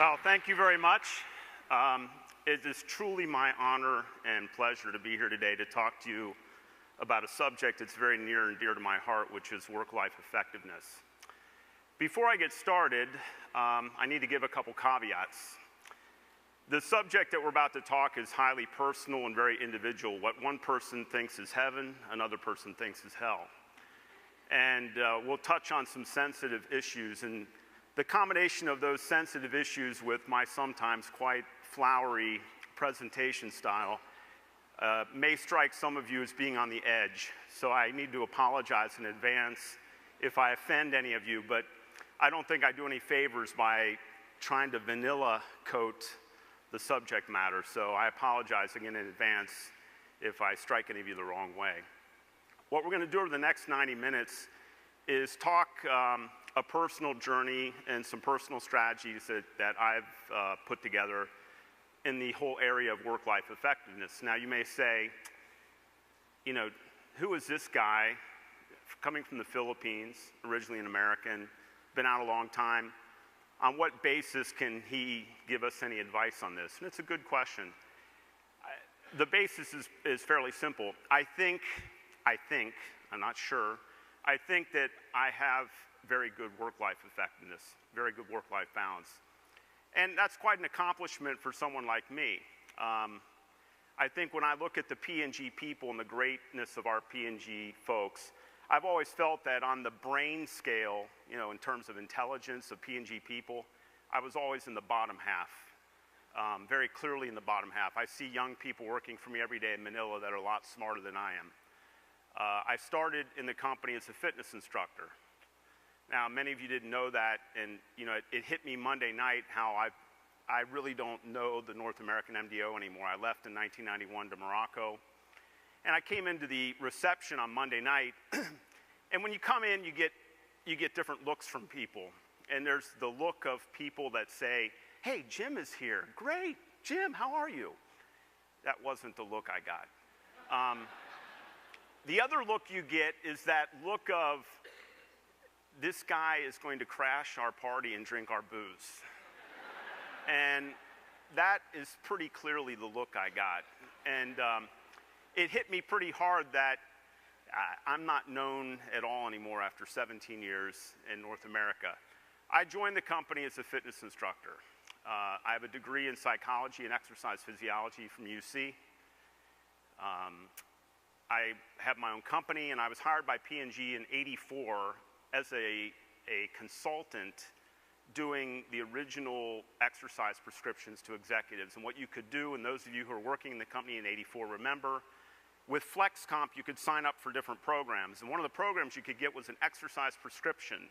Well, thank you very much. It is truly my honor and pleasure to be here today to talk to you about a subject that's very near and dear to my heart, which is work-life effectiveness. Before I get started, I need to give a couple caveats. The subject that we're about to talk is highly personal and very individual. What one person thinks is heaven, another person thinks is hell. And we'll touch on some sensitive issues, and the combination of those sensitive issues with my sometimes quite flowery presentation style may strike some of you as being on the edge. So I need to apologize in advance if I offend any of you, but I don't think I do any favors by trying to vanilla coat the subject matter. So I apologize again in advance if I strike any of you the wrong way. What we're going to do over the next 90 minutes is talk a personal journey and some personal strategies that I've put together in the whole area of work-life effectiveness. Now, you may say, you know, who is this guy coming from the Philippines, originally an American, been out a long time? On what basis can he give us any advice on this? And it's a good question. The basis is fairly simple. I think, I'm not sure, I think that I have very good work-life effectiveness, very good work-life balance. And that's quite an accomplishment for someone like me. I think when I look at the P&G people and the greatness of our P&G folks, I've always felt that on the brain scale, you know, in terms of intelligence of P&G people, I was always in the bottom half, very clearly in the bottom half. I see young people working for me every day in Manila that are a lot smarter than I am. I started in the company as a fitness instructor. Now, many of you didn't know that, and you know, it hit me Monday night how I really don't know the North American MDO anymore. I left in 1991 to Morocco, and I came into the reception on Monday night, and when you come in, you get different looks from people. And there's the look of people that say, "Hey, Jim is here. Great, Jim, how are you?" That wasn't the look I got. The other look you get is that look of, this guy is going to crash our party and drink our booze. And that is pretty clearly the look I got. And it hit me pretty hard that I'm not known at all anymore after 17 years in North America. I joined the company as a fitness instructor. I have a degree in psychology and exercise physiology from UC. I have my own company, and I was hired by P&G in '84 as a consultant doing the original exercise prescriptions to executives. And what you could do, and those of you who are working in the company in '84 remember, with FlexComp you could sign up for different programs. And one of the programs you could get was an exercise prescription.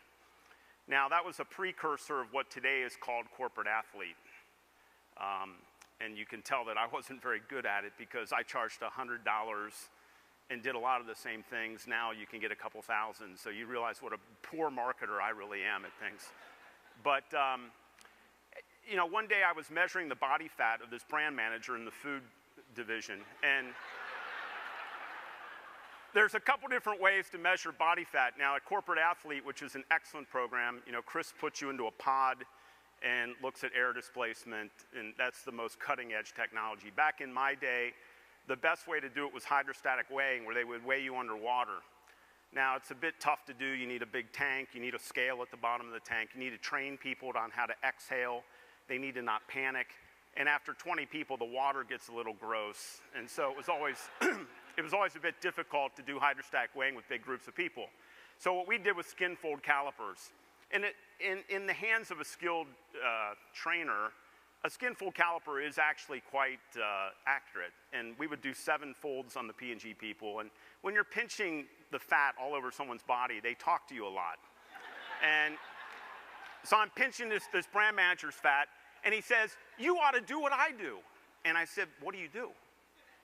Now, that was a precursor of what today is called corporate athlete. And you can tell that I wasn't very good at it because I charged $100 and did a lot of the same things. Now you can get a couple thousand, so you realize what a poor marketer I really am at things. But, you know, one day I was measuring the body fat of this brand manager in the food division, and there's a couple different ways to measure body fat. Now, at Corporate Athlete, which is an excellent program, you know, Chris puts you into a pod and looks at air displacement, and that's the most cutting-edge technology. Back in my day, the best way to do it was hydrostatic weighing, where they would weigh you underwater. Now, it's a bit tough to do. You need a big tank. You need a scale at the bottom of the tank. You need to train people on how to exhale. They need to not panic. And after 20 people, the water gets a little gross. And so it was always, a bit difficult to do hydrostatic weighing with big groups of people. So what we did was skin fold calipers. And in the hands of a skilled trainer, a skin fold caliper is actually quite accurate, and we would do 7 folds on the P&G people. And when you're pinching the fat all over someone's body, they talk to you a lot. And so I'm pinching this brand manager's fat, and he says, "You ought to do what I do." And I said, "What do you do?"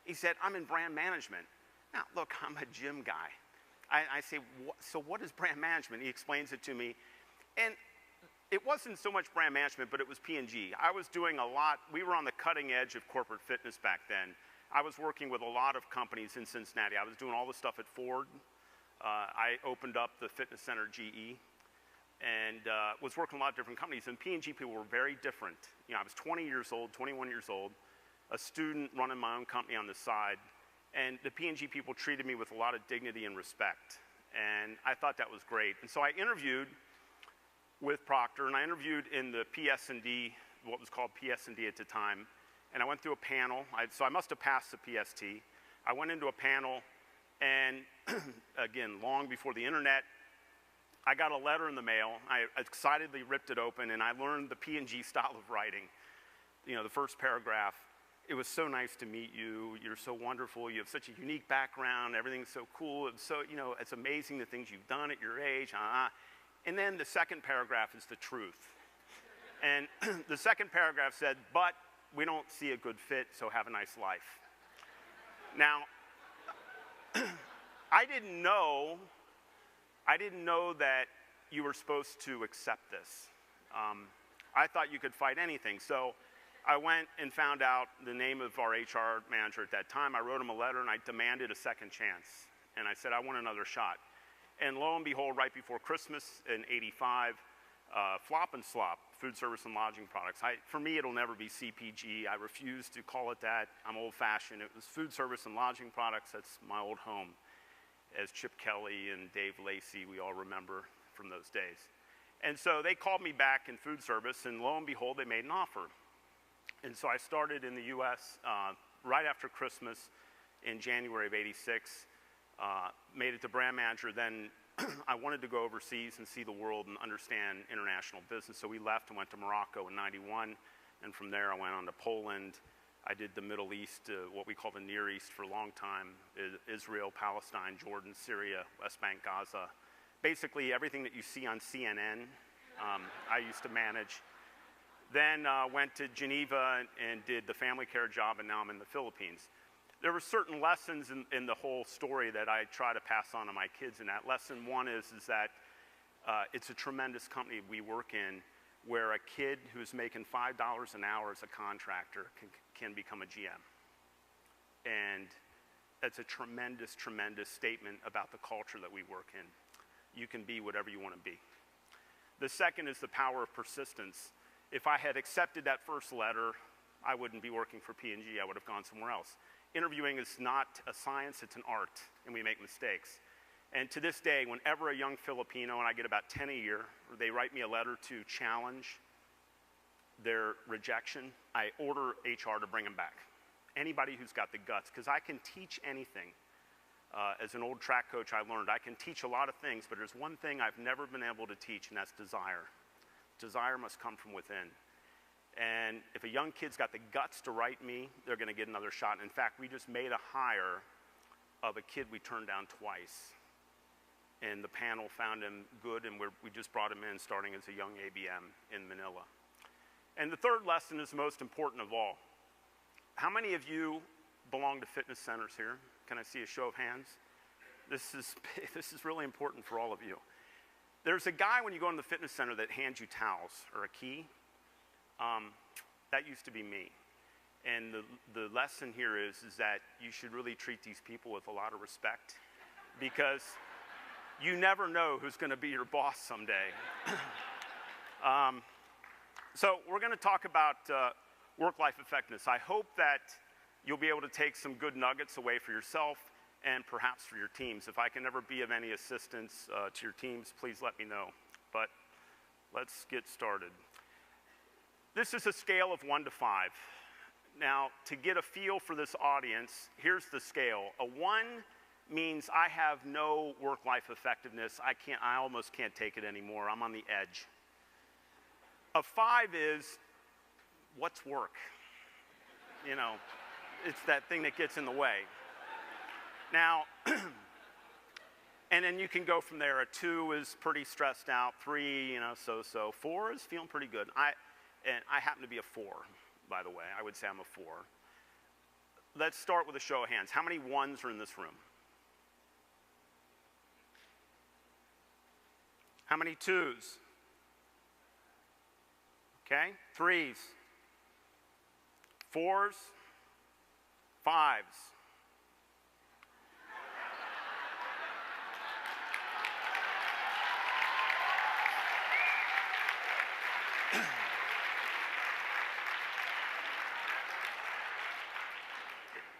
He said, "I'm in brand management." Now, look, I'm a gym guy. I say, "So what is brand management?" He explains it to me. And it wasn't so much brand management, but it was P&G. I was doing a lot. We were on the cutting edge of corporate fitness back then. I was working with a lot of companies in Cincinnati. I was doing all the stuff at Ford. I opened up the fitness center GE. and was working in a lot of different companies. And P&G people were very different. You know, I was 20 years old, 21 years old, a student running my own company on the side, and the P&G people treated me with a lot of dignity and respect. And I thought that was great. And so I interviewed with Procter, and I interviewed in the PS&D, what was called PS&D at the time, and I went through a panel. So I must have passed the PST. I went into a panel, and again, long before the internet, I got a letter in the mail. I excitedly ripped it open, and I learned the P&G style of writing. You know, the first paragraph, "It was so nice to meet you. You're so wonderful. You have such a unique background. Everything's so cool. It's so, you know, it's amazing the things you've done at your age." And then the second paragraph is the truth. And the second paragraph said, "But we don't see a good fit, so have a nice life." Now, I didn't know that you were supposed to accept this. I thought you could fight anything. So I went and found out the name of our HR manager at that time. I wrote him a letter, and I demanded a second chance. And I said, "I want another shot." And lo and behold, right before Christmas in '85, Flop and Slop, food service and lodging products. For me, it'll never be CPG. I refuse to call it that. I'm old-fashioned. It was food service and lodging products. That's my old home. As Chip Kelly and Dave Lacey, we all remember from those days. And so they called me back in food service, and lo and behold, they made an offer. And so I started in the U.S. Right after Christmas in January of '86, made it to brand manager. Then I wanted to go overseas and see the world and understand international business. So we left and went to Morocco in '91, and from there I went on to Poland. I did the Middle East, what we call the Near East, for a long time. Israel, Palestine, Jordan, Syria, West Bank, Gaza. Basically everything that you see on CNN, I used to manage. Then went to Geneva and did the family care job, and now I'm in the Philippines. There were certain lessons in the whole story that I try to pass on to my kids. And that lesson one is that it's a tremendous company we work in, where a kid who's making $5 an hour as a contractor can become a GM. And that's a tremendous, tremendous statement about the culture that we work in. You can be whatever you want to be. The second is the power of persistence. If I had accepted that first letter, I wouldn't be working for P&G. I would have gone somewhere else. Interviewing is not a science, it's an art, and we make mistakes. And to this day, whenever a young Filipino, and I get about 10 a year, they write me a letter to challenge their rejection, I order HR to bring them back. Anybody who's got the guts, because I can teach anything. As an old track coach, I learned I can teach a lot of things, but there's one thing I've never been able to teach, and that's desire. Desire must come from within. And if a young kid's got the guts to write me, they're going to get another shot. In fact, we just made a hire of a kid we turned down twice. And the panel found him good, and we just brought him in starting as a young ABM in Manila. And the third lesson is the most important of all. How many of you belong to fitness centers here? Can I see a show of hands? This is really important for all of you. There's a guy when you go in the fitness center that hands you towels or a key. That used to be me. And the lesson here is that you should really treat these people with a lot of respect, because you never know who's going to be your boss someday. So we're going to talk about work-life effectiveness. I hope that you'll be able to take some good nuggets away for yourself and perhaps for your teams. If I can ever be of any assistance to your teams, please let me know. But let's get started. This is a scale of 1 to 5. Now, to get a feel for this audience, here's the scale. A 1 means I have no work-life effectiveness. I almost can't take it anymore. I'm on the edge. A 5 is, what's work? You know, it's that thing that gets in the way. Now, and then you can go from there. A 2 is pretty stressed out. 3, you know, so-so. 4 is feeling pretty good. And I happen to be a 4, by the way. I would say I'm a 4. Let's start with a show of hands. How many 1s are in this room? How many 2s? Okay, 3s, 4s, 5s.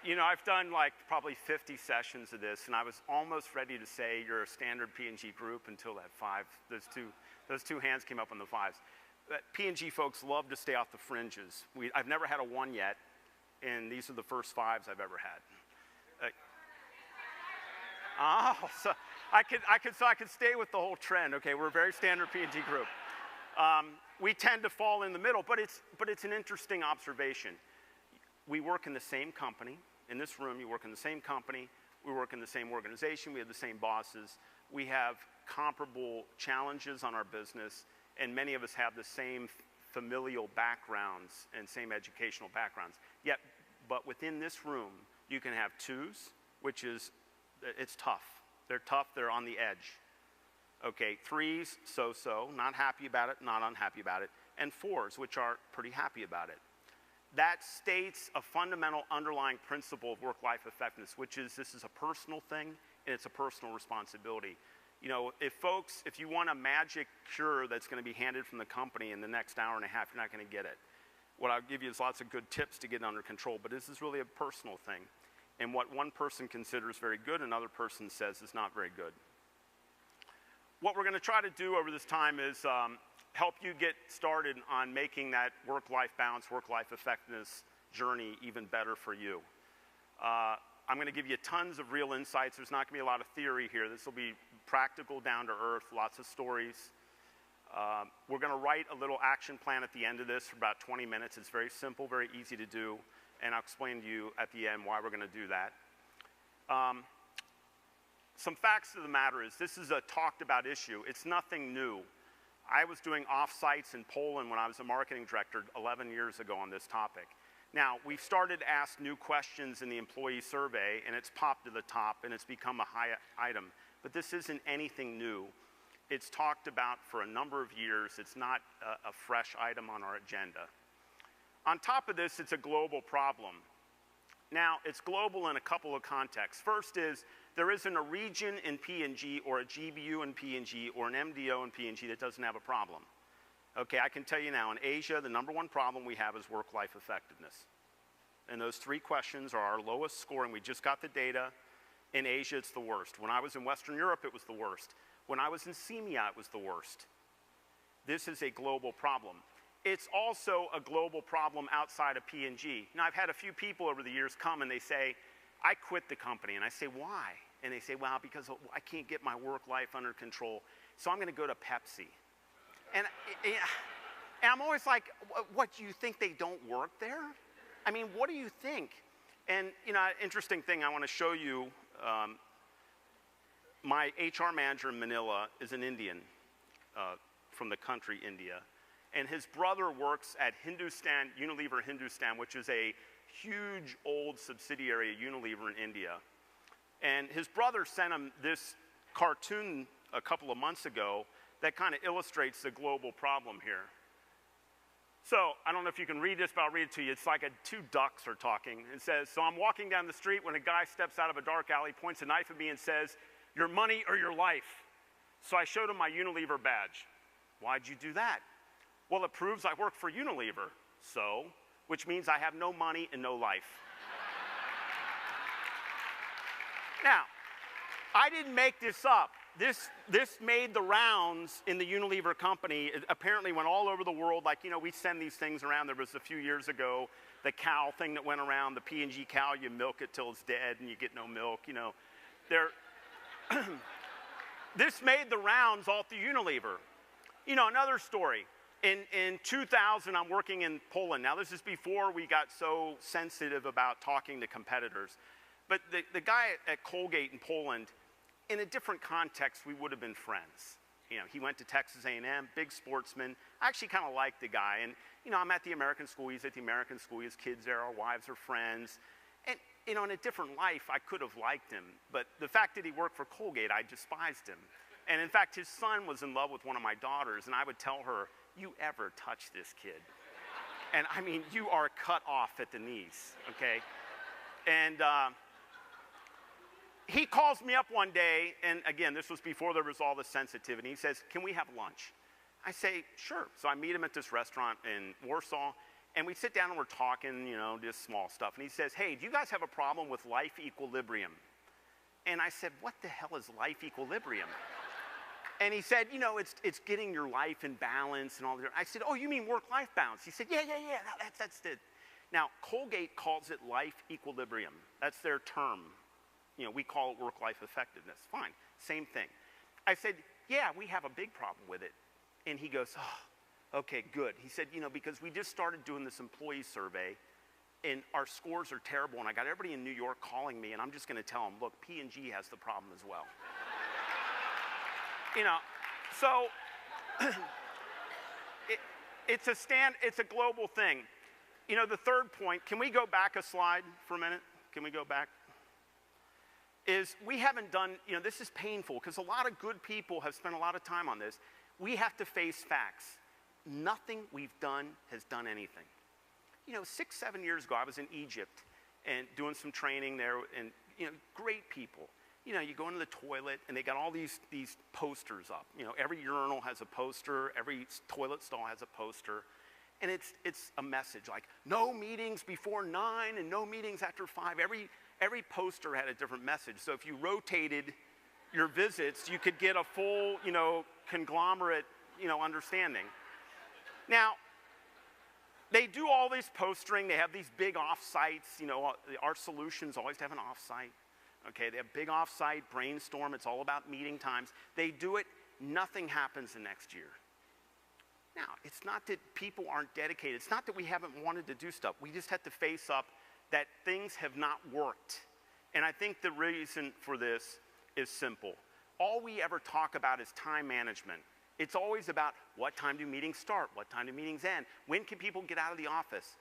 You know, I've done like probably 50 sessions of this, and I was almost ready to say you're a standard P&G group until that those two hands came up on the fives. P&G folks love to stay off the fringes. I've never had a 1 yet, and these are the first 5s I've ever had. So I could stay with the whole trend. Okay, we're a very standard P&G group. We tend to fall in the middle, but it's an interesting observation. We work in the same company. In this room, you work in the same company. We work in the same organization. We have the same bosses. We have comparable challenges on our business, and many of us have the same familial backgrounds and same educational backgrounds. But within this room, you can have 2s, which is, it's tough. They're tough, they're on the edge. Okay, 3s, so-so, not happy about it, not unhappy about it, and 4s, which are pretty happy about it. That states a fundamental underlying principle of work-life effectiveness, which is this is a personal thing, and it's a personal responsibility. You know, if you want a magic cure that's going to be handed from the company in the next hour and a half, you're not going to get it. What I'll give you is lots of good tips to get it under control, but this is really a personal thing. And what one person considers very good, another person says is not very good. What we're going to try to do over this time is help you get started on making that work-life balance, work-life effectiveness journey even better for you. I'm going to give you tons of real insights. There's not going to be a lot of theory here. This will be practical, down to earth, lots of stories. We're going to write a little action plan at the end of this for about 20 minutes. It's very simple, very easy to do, and I'll explain to you at the end why we're going to do that. Some facts of the matter is this is a talked about issue. It's nothing new. I was doing off-sites in Poland when I was a marketing director 11 years ago on this topic. Now, we've started to ask new questions in the employee survey, and it's popped to the top, and it's become a high item. But this isn't anything new. It's talked about for a number of years. It's not a fresh item on our agenda. On top of this, it's a global problem. Now, it's global in a couple of contexts. First is there isn't a region in P&G or a GBU in P&G or an MDO in P&G that doesn't have a problem. Okay, I can tell you now, in Asia, the #1 problem we have is work-life effectiveness. And those 3 questions are our lowest score, and we just got the data. In Asia, it's the worst. When I was in Western Europe, it was the worst. When I was in CEMEA, it was the worst. This is a global problem. It's also a global problem outside of P&G. Now, I've had a few people over the years come and they say, I quit the company. And I say, why? And they say, well, because I can't get my work life under control, so I'm going to go to Pepsi. And I'm always like, what, do you think they don't work there? I mean, what do you think? And, you know, interesting thing I want to show you, my HR manager in Manila is an Indian from the country India. And his brother works at Hindustan, Unilever Hindustan, which is a huge old subsidiary of Unilever in India. And his brother sent him this cartoon a couple of months ago that kind of illustrates the global problem here. So, I don't know if you can read this, but I'll read it to you. It's like 2 ducks are talking. It says, so I'm walking down the street when a guy steps out of a dark alley, points a knife at me and says, your money or your life. So I showed him my Unilever badge. Why'd you do that? Well, it proves I work for Unilever. So, which means I have no money and no life. Now, I didn't make this up. This made the rounds in the Unilever company. It apparently went all over the world. Like, you know, we send these things around. There was a few years ago, the cow thing that went around, the P&G cow, you milk it till it's dead and you get no milk, you know. This made the rounds all through Unilever. You know, another story. In 2000, I'm working in Poland. Now, this is before we got so sensitive about talking to competitors. But the guy at Colgate in Poland, in a different context, we would have been friends. You know, he went to Texas A&M, big sportsman. I actually kind of liked the guy. And, you know, I'm at the American school. He's at the American school. His kids there, our wives are friends. And, you know, in a different life, I could have liked him. But the fact that he worked for Colgate, I despised him. And, in fact, his son was in love with one of my daughters. And I would tell her, you ever touch this kid? And, I mean, you are cut off at the knees, okay? And he calls me up one day, and again, this was before there was all the sensitivity. He says, can we have lunch? I say, sure. So I meet him at this restaurant in Warsaw, And we sit down and we're talking, you know, just small stuff. And he says, hey, do you guys have a problem with life equilibrium? And I said, what the hell is life equilibrium? And he said, you know, it's getting your life in balance and all that. I said, oh, you mean work-life balance? He said, yeah, that's it. Now, Colgate calls it life equilibrium. That's their term. You know, we call it work-life effectiveness. Fine, same thing. I said, yeah, we have a big problem with it. And he goes, oh, okay, good. He said, you know, because we just started doing this employee survey, and our scores are terrible, and I got everybody in New York calling me, and I'm just going to tell them, look, P&G has the problem as well. You know, so it's a global thing. You know, the third point, can we go back a slide for a minute? Can we go back? Is we haven't done, you know, this is painful because a lot of good people have spent a lot of time on this. We have to face facts. Nothing we've done has done anything. You know, 6-7 years ago, I was in Egypt and doing some training there, and, you know, great people. You know, you go into the toilet, and they got all these posters up. You know, every urinal has a poster, every toilet stall has a poster, and it's a message like, no meetings before 9 and no meetings after 5. Every poster had a different message. So if you rotated your visits, you could get a full, you know, conglomerate, you know, understanding. Now, they do all this postering. They have these big off-sites. You know, our solutions always have an off-site. Okay, they have big off-site, brainstorm. It's all about meeting times. They do it. Nothing happens the next year. Now, it's not that people aren't dedicated. It's not that we haven't wanted to do stuff. We just have to face up that things have not worked. And I think the reason for this is simple. All we ever talk about is time management. It's always about what time do meetings start? What time do meetings end? When can people get out of the office?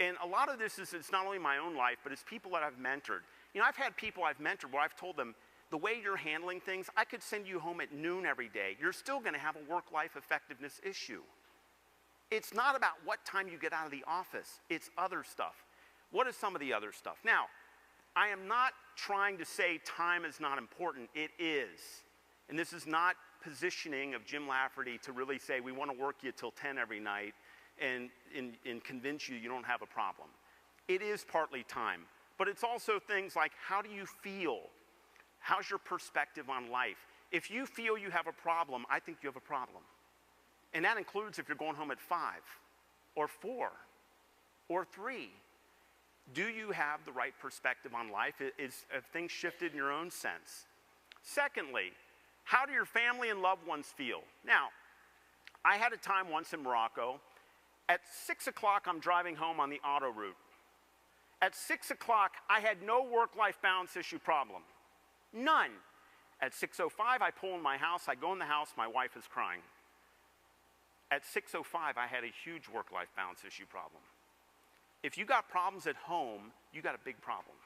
And a lot of this is, it's not only my own life, but it's people that I've mentored. You know, I've had people I've mentored where I've told them, the way you're handling things, I could send you home at noon every day. You're still going to have a work-life effectiveness issue. It's not about what time you get out of the office. It's other stuff. What is some of the other stuff? Now, I am not trying to say time is not important. It is. And this is not positioning of Jim Lafferty to really say we want to work you till 10 every night and convince you don't have a problem. It is partly time. But it's also things like, how do you feel? How's your perspective on life? If you feel you have a problem, I think you have a problem. And that includes if you're going home at 5 or 4 or 3. Do you have the right perspective on life? Have things shifted in your own sense? Secondly, how do your family and loved ones feel? Now, I had a time once in Morocco. At 6 o'clock, I'm driving home on the auto route. At 6 o'clock, I had no work-life balance issue problem. None. At 6:05, I pull in my house. I go in the house. My wife is crying. At 6:05, I had a huge work-life balance issue problem. If you got problems at home, you got a big problem.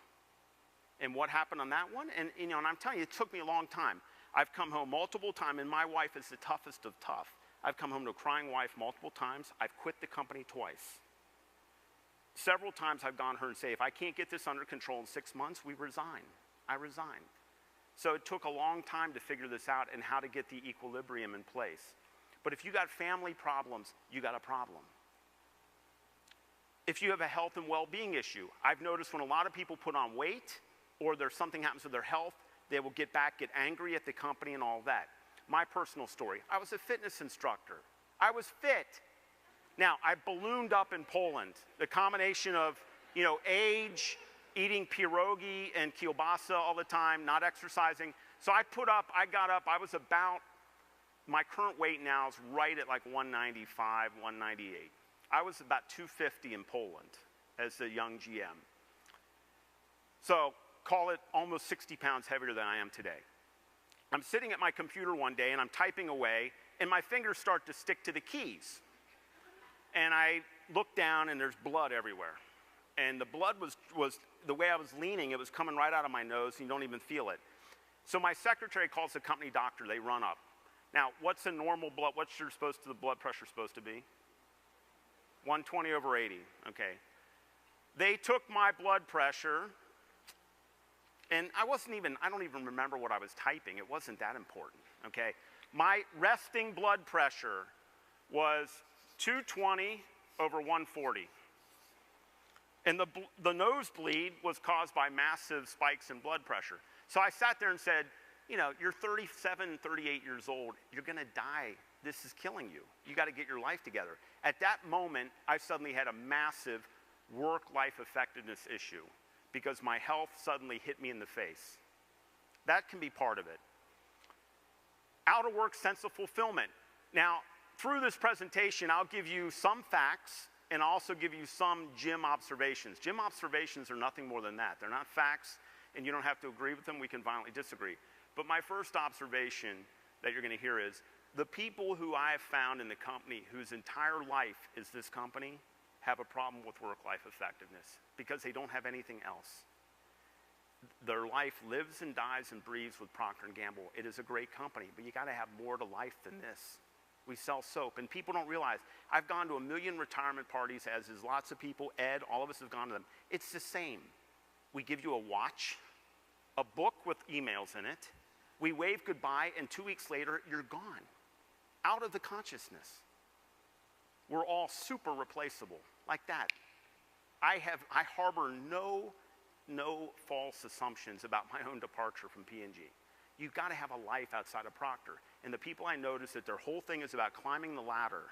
And what happened on that one? And, you know, and I'm telling you, it took me a long time. I've come home multiple times, and my wife is the toughest of tough. I've come home to a crying wife multiple times. I've quit the company twice. Several times I've gone to her and say, if I can't get this under control in 6 months, we resign. I resign. So it took a long time to figure this out and how to get the equilibrium in place. But if you got family problems, you got a problem. If you have a health and well-being issue, I've noticed when a lot of people put on weight or there's something happens with their health, they will get angry at the company and all that. My personal story, I was a fitness instructor. I was fit. Now, I ballooned up in Poland. The combination of, you know, age, eating pierogi and kielbasa all the time, not exercising. So I got up, I was about, my current weight now is right at like 195, 198. I was about 250 in Poland as a young GM. So call it almost 60 pounds heavier than I am today. I'm sitting at my computer one day and I'm typing away and my fingers start to stick to the keys. And I look down and there's blood everywhere. And the blood was the way I was leaning, it was coming right out of my nose and you don't even feel it. So my secretary calls the company doctor, they run up. Now, what's a normal blood, what's the blood pressure supposed to be? 120/80, okay. They took my blood pressure, and I don't even remember what I was typing. It wasn't that important, okay. My resting blood pressure was 220 over 140. And the nosebleed was caused by massive spikes in blood pressure. So I sat there and said, you know, you're 37, 38 years old. You're going to die. This is killing you. You got to get your life together. At that moment, I suddenly had a massive work-life effectiveness issue because my health suddenly hit me in the face. That can be part of it. Out-of-work sense of fulfillment. Now, through this presentation, I'll give you some facts and I'll also give you some Jim observations. Jim observations are nothing more than that. They're not facts, and you don't have to agree with them. We can violently disagree. But my first observation that you're going to hear is the people who I have found in the company whose entire life is this company have a problem with work-life effectiveness because they don't have anything else. Their life lives and dies and breathes with Procter & Gamble. It is a great company, but you got to have more to life than this. We sell soap, and people don't realize. I've gone to 1 million retirement parties, as is lots of people. Ed, all of us have gone to them. It's the same. We give you a watch, a book with emails in it. We wave goodbye, and 2 weeks later, you're gone, out of the consciousness. We're all super replaceable, like that. I harbor no false assumptions about my own departure from P&G. You've got to have a life outside of Procter. And the people I notice that their whole thing is about climbing the ladder,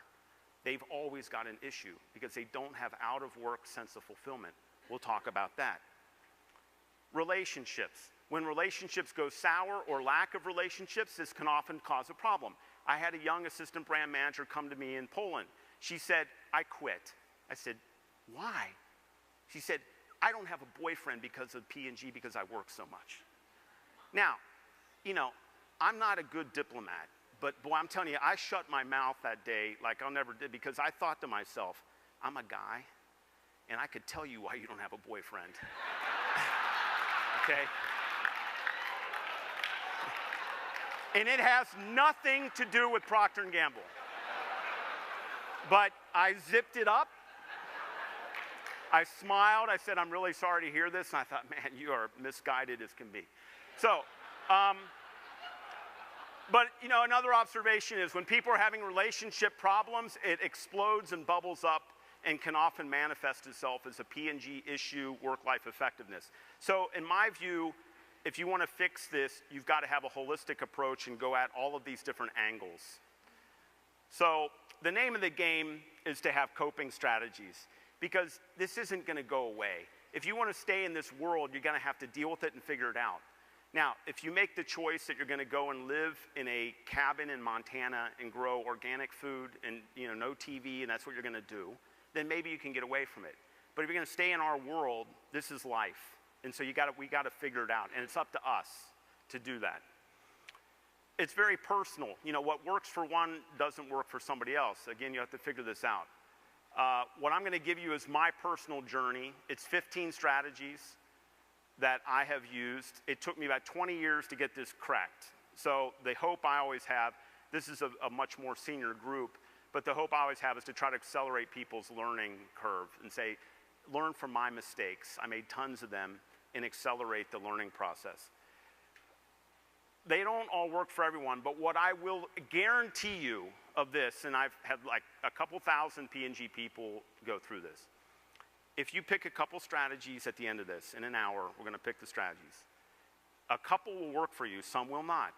they've always got an issue because they don't have out-of-work sense of fulfillment. We'll talk about that. Relationships. When relationships go sour or lack of relationships, this can often cause a problem. I had a young assistant brand manager come to me in Poland. She said, I quit. I said, why? She said, I don't have a boyfriend because of P&G because I work so much. Now, you know, I'm not a good diplomat, but boy, I'm telling you, I shut my mouth that day like I never did because I thought to myself, I'm a guy, and I could tell you why you don't have a boyfriend. Okay? And it has nothing to do with Procter & Gamble. But I zipped it up. I smiled. I said, I'm really sorry to hear this. And I thought, man, you are misguided as can be. So, but, you know, another observation is when people are having relationship problems, it explodes and bubbles up and can often manifest itself as a P&G issue, work-life effectiveness. So in my view, if you want to fix this, you've got to have a holistic approach and go at all of these different angles. So the name of the game is to have coping strategies because this isn't going to go away. If you want to stay in this world, you're going to have to deal with it and figure it out. Now, if you make the choice that you're going to go and live in a cabin in Montana and grow organic food and, you know, no TV, and that's what you're going to do, then maybe you can get away from it. But if you're going to stay in our world, this is life. And so we got to figure it out, and it's up to us to do that. It's very personal. You know, what works for one doesn't work for somebody else. Again, you have to figure this out. What I'm going to give you is my personal journey. It's 15 strategies that I have used. It took me about 20 years to get this correct. So the hope I always have, this is a much more senior group, but the hope I always have is to try to accelerate people's learning curve and say, learn from my mistakes. I made tons of them, and accelerate the learning process. They don't all work for everyone, but what I will guarantee you of this, and I've had like a couple thousand P&G people go through this. If you pick a couple strategies at the end of this, in an hour, we're going to pick the strategies. A couple will work for you, some will not.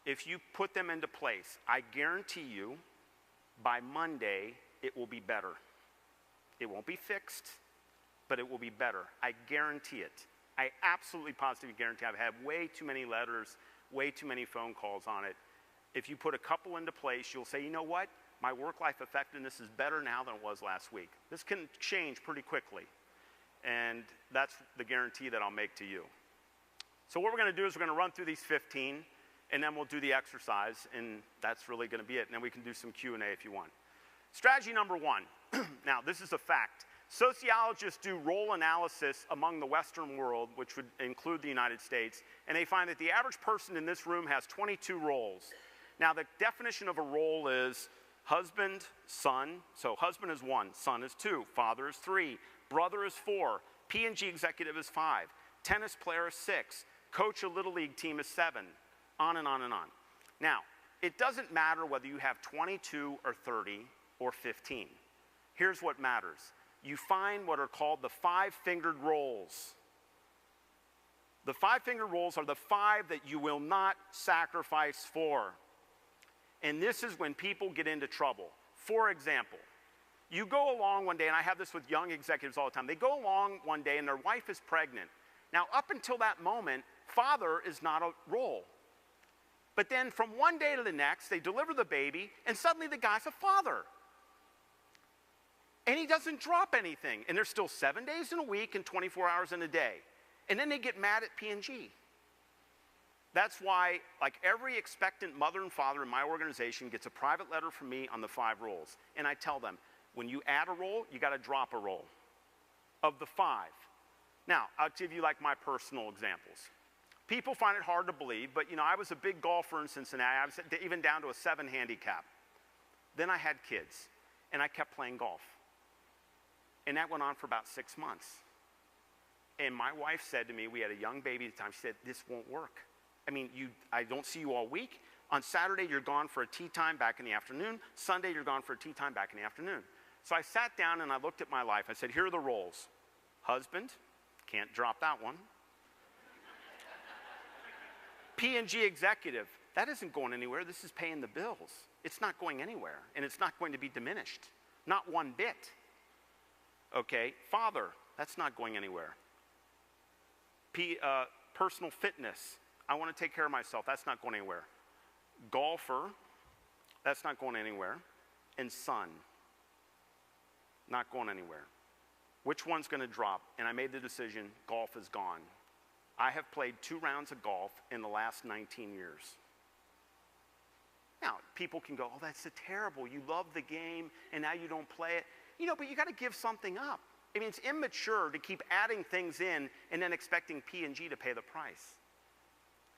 If you put them into place, I guarantee you, by Monday, it will be better. It won't be fixed, but it will be better. I guarantee it. I absolutely positively guarantee. I've had way too many letters, way too many phone calls on it. If you put a couple into place, you'll say, you know what? My work-life effectiveness is better now than it was last week. This can change pretty quickly, and that's the guarantee that I'll make to you. So what we're going to do is we're going to run through these 15, and then we'll do the exercise, and that's really going to be it. And then we can do some Q&A if you want. Strategy number one. Now, this is a fact. Sociologists do role analysis among the Western world, which would include the United States, and they find that the average person in this room has 22 roles. Now, the definition of a role is husband, son. So husband is 1, son is 2, father is 3, brother is 4, P&G executive is 5, tennis player is 6, coach a little league team is 7, on and on and on. Now, it doesn't matter whether you have 22 or 30 or 15. Here's what matters. You find what are called the 5-fingered rolls. The 5-fingered rolls are the 5 that you will not sacrifice for. And this is when people get into trouble. For example, you go along one day, and I have this with young executives all the time. They go along one day, and their wife is pregnant. Now, up until that moment, father is not a role. But then from one day to the next, they deliver the baby, and suddenly the guy's a father. And he doesn't drop anything. And there's still 7 days in a week and 24 hours in a day. And then they get mad at P&G. That's why, like every expectant mother and father in my organization gets a private letter from me on the 5 roles. And I tell them, when you add a role, you got to drop a role of the 5. Now, I'll give you like my personal examples. People find it hard to believe, but I was a big golfer in Cincinnati. I was even down to a 7 handicap. Then I had kids, and I kept playing golf. And that went on for about 6 months. And my wife said to me, we had a young baby at the time, she said, this won't work. I mean, I don't see you all week. On Saturday, you're gone for a tea time back in the afternoon. Sunday, you're gone for a tea time back in the afternoon. So I sat down and I looked at my life. I said, here are the roles. Husband, can't drop that one. P&G executive, that isn't going anywhere. This is paying the bills. It's not going anywhere, and it's not going to be diminished. Not one bit. Okay, father, that's not going anywhere. Personal fitness, I want to take care of myself. That's not going anywhere. Golfer, that's not going anywhere. And son, not going anywhere. Which one's going to drop? And I made the decision, golf is gone. I have played 2 rounds of golf in the last 19 years. Now, people can go, oh, that's so terrible. You love the game, and now you don't play it. But you got to give something up. I mean, it's immature to keep adding things in and then expecting P&G to pay the price.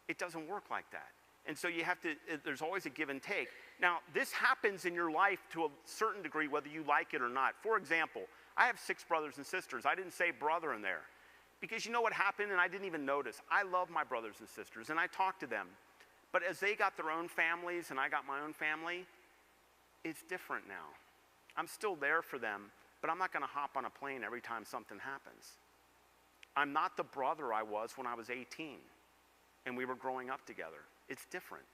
It doesn't work like that. And so you have to, there's always a give and take. Now, this happens in your life to a certain degree, whether you like it or not. For example, I have 6 brothers and sisters. I didn't say brother in there. Because you know what happened, and I didn't even notice. I love my brothers and sisters, and I talk to them. But as they got their own families and I got my own family, it's different now. I'm still there for them, but I'm not going to hop on a plane every time something happens. I'm not the brother I was when I was 18, and we were growing up together. It's different.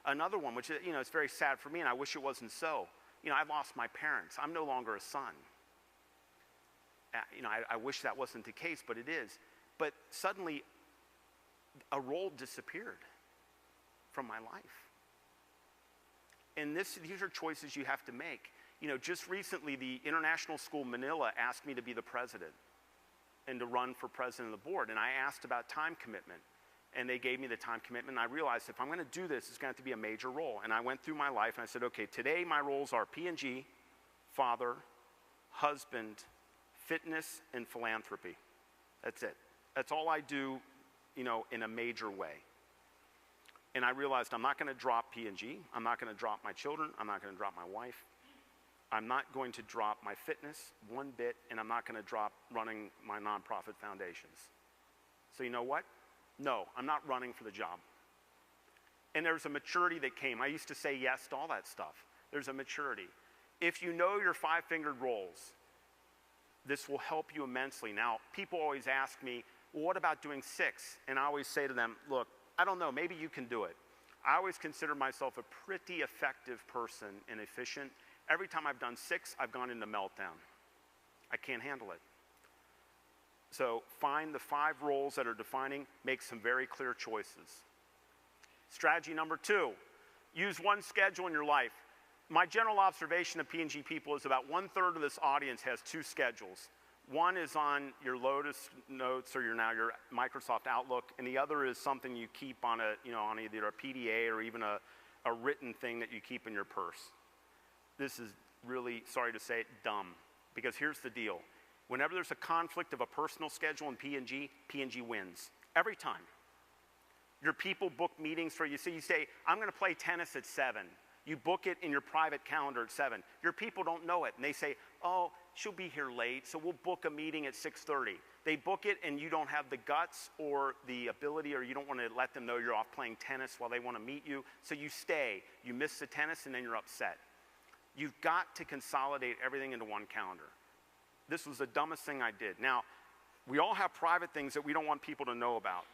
Another one, which it's very sad for me, and I wish it wasn't so. I lost my parents. I'm no longer a son. I wish that wasn't the case, but it is. But suddenly, a role disappeared from my life. And these are choices you have to make. Just recently, the International School Manila asked me to be the president and to run for president of the board. And I asked about time commitment. And they gave me the time commitment. And I realized if I'm going to do this, it's going to have to be a major role. And I went through my life and I said, okay, today my roles are P&G, father, husband, fitness, and philanthropy. That's it. That's all I do, in a major way. And I realized I'm not going to drop P&G. I'm not going to drop my children. I'm not going to drop my wife. I'm not going to drop my fitness one bit, and I'm not going to drop running my nonprofit foundations. So you know what? No, I'm not running for the job. And there's a maturity that came. I used to say yes to all that stuff. There's a maturity. If you know your 5-fingered roles, this will help you immensely. Now, people always ask me, well, what about doing 6? And I always say to them, look, I don't know, maybe you can do it. I always consider myself a pretty effective person and efficient. Every time I've done 6, I've gone into meltdown. I can't handle it. So find the 5 roles that are defining, make some very clear choices. Strategy number 2, use one schedule in your life. My general observation of P&G people is about 1/3 of this audience has 2 schedules. One is on your Lotus Notes or your Microsoft Outlook, and the other is something you keep on on either a PDA or even a written thing that you keep in your purse. This is really, sorry to say it, dumb. Because here's the deal. Whenever there's a conflict of a personal schedule in P&G, P&G wins. Every time. Your people book meetings for you. So you say, I'm going to play tennis at 7. You book it in your private calendar at 7. Your people don't know it. And they say, oh, she'll be here late, so we'll book a meeting at 6:30. They book it, and you don't have the guts or the ability, or you don't want to let them know you're off playing tennis while they want to meet you. So you stay. You miss the tennis, and then you're upset. You've got to consolidate everything into one calendar. This was the dumbest thing I did. Now, we all have private things that we don't want people to know about,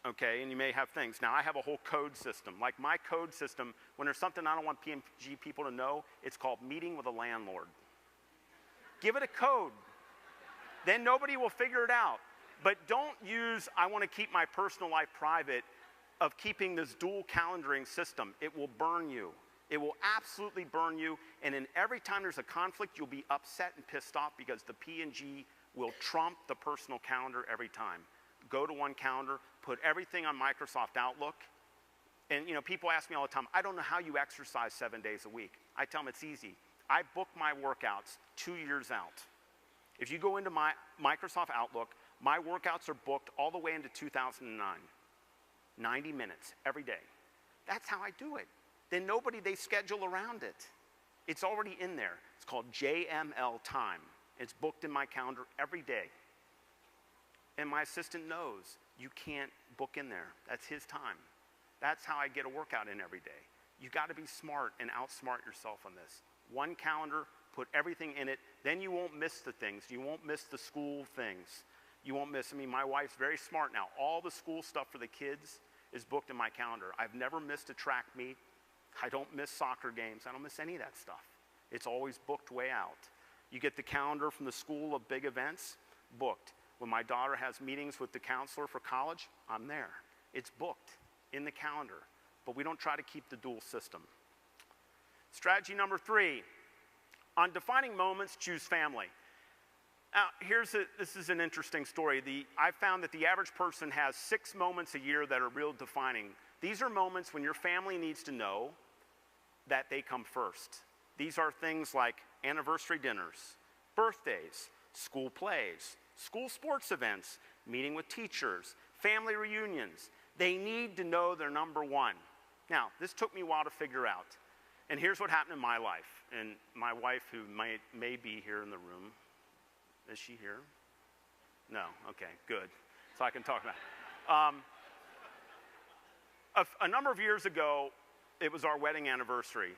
okay? And you may have things. Now, I have a whole code system. Like my code system, when there's something I don't want P&G people to know, it's called meeting with a landlord. Give it a code. Then nobody will figure it out. But don't use, I want to keep my personal life private, of keeping this dual calendaring system. It will burn you. It will absolutely burn you. And then every time there's a conflict, you'll be upset and pissed off because the P&G will trump the personal calendar every time. Go to one calendar, put everything on Microsoft Outlook. And you know, people ask me all the time, I don't know how you exercise 7 days a week. I tell them it's easy. I book my workouts 2 years out. If you go into my Microsoft Outlook, my workouts are booked all the way into 2009. 90 minutes every day. That's how I do it. Then they schedule around it. It's already in there. It's called JML time. It's booked in my calendar every day. And my assistant knows you can't book in there. That's his time. That's how I get a workout in every day. You got to be smart and outsmart yourself on this. One calendar, put everything in it, then you won't miss the things. You won't miss the school things. You won't miss, my wife's very smart now. All the school stuff for the kids is booked in my calendar. I've never missed a track meet. I don't miss soccer games. I don't miss any of that stuff. It's always booked way out. You get the calendar from the school of big events, booked. When my daughter has meetings with the counselor for college, I'm there. It's booked in the calendar. But we don't try to keep the dual system. Strategy number 3, on defining moments, choose family. Now, this is an interesting story. I found that the average person has 6 moments a year that are real defining. These are moments when your family needs to know that they come first. These are things like anniversary dinners, birthdays, school plays, school sports events, meeting with teachers, family reunions. They need to know they're number one. Now, this took me a while to figure out. And here's what happened in my life. And my wife, who may be here in the room, is she here? No, okay, good. So I can talk about it. A number of years ago, it was our wedding anniversary.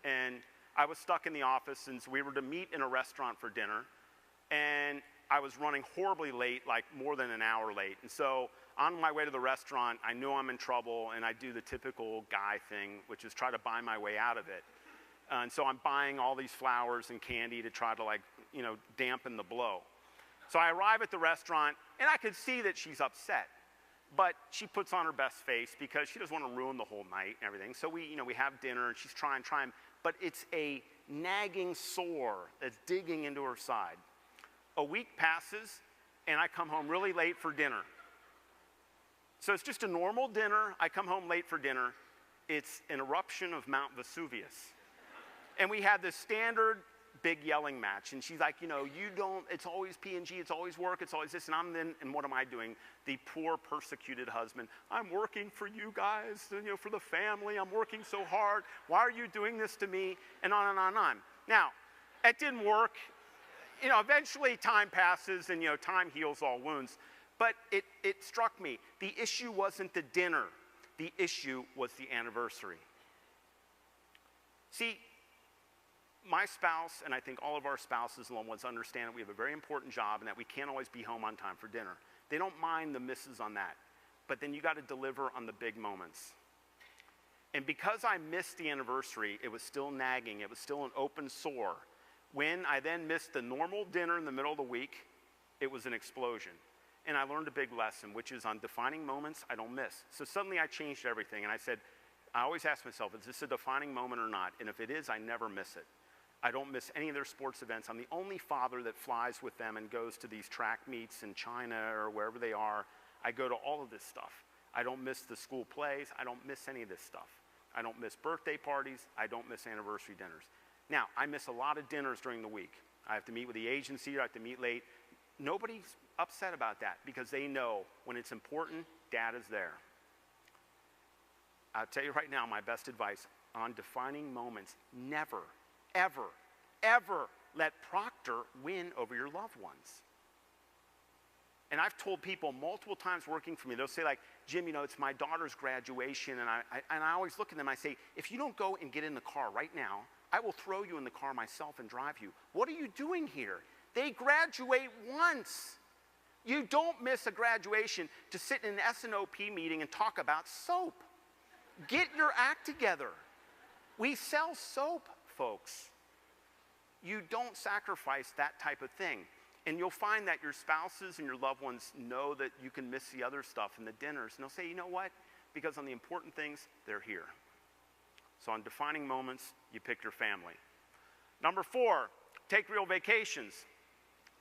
And I was stuck in the office, and so we were to meet in a restaurant for dinner. And I was running horribly late, like more than an hour late. And so on my way to the restaurant, I knew I'm in trouble, and I do the typical guy thing, which is try to buy my way out of it. And so I'm buying all these flowers and candy to try to, dampen the blow. So I arrive at the restaurant, and I could see that she's upset. But she puts on her best face because she doesn't want to ruin the whole night and everything. So we have dinner, and she's trying. But it's a nagging sore that's digging into her side. A week passes, and I come home really late for dinner. So it's just a normal dinner. I come home late for dinner. It's an eruption of Mount Vesuvius. And we had this standard big yelling match. And she's like, it's always P&G, it's always work, it's always this. And what am I doing? The poor persecuted husband. I'm working for you guys, for the family. I'm working so hard. Why are you doing this to me? And on and on and on. Now, it didn't work. Eventually time passes and, time heals all wounds. But it struck me. The issue wasn't the dinner. The issue was the anniversary. See, my spouse, and I think all of our spouses and loved ones understand that we have a very important job and that we can't always be home on time for dinner. They don't mind the misses on that. But then you got to deliver on the big moments. And because I missed the anniversary, it was still nagging. It was still an open sore. When I then missed the normal dinner in the middle of the week, it was an explosion. And I learned a big lesson, which is on defining moments, I don't miss. So suddenly I changed everything. And I said, I always ask myself, is this a defining moment or not? And if it is, I never miss it. I don't miss any of their sports events. I'm the only father that flies with them and goes to these track meets in China or wherever they are. I go to all of this stuff. I don't miss the school plays. I don't miss any of this stuff. I don't miss birthday parties. I don't miss anniversary dinners. Now, I miss a lot of dinners during the week. I have to meet with the agency, I have to meet late. Nobody's upset about that because they know when it's important, Dad is there. I'll tell you right now, my best advice on defining moments, never, ever, ever let Procter win over your loved ones. And I've told people multiple times working for me, they'll say Jim, it's my daughter's graduation, and I always look at them, I say, if you don't go and get in the car right now, I will throw you in the car myself and drive you. What are you doing here? They graduate once. You don't miss a graduation to sit in an S&OP meeting and talk about soap. Get your act together. We sell soap, folks. You don't sacrifice that type of thing. And you'll find that your spouses and your loved ones know that you can miss the other stuff in the dinners. And they'll say, you know what? Because on the important things, they're here. So on defining moments, you pick your family. Number 4, take real vacations.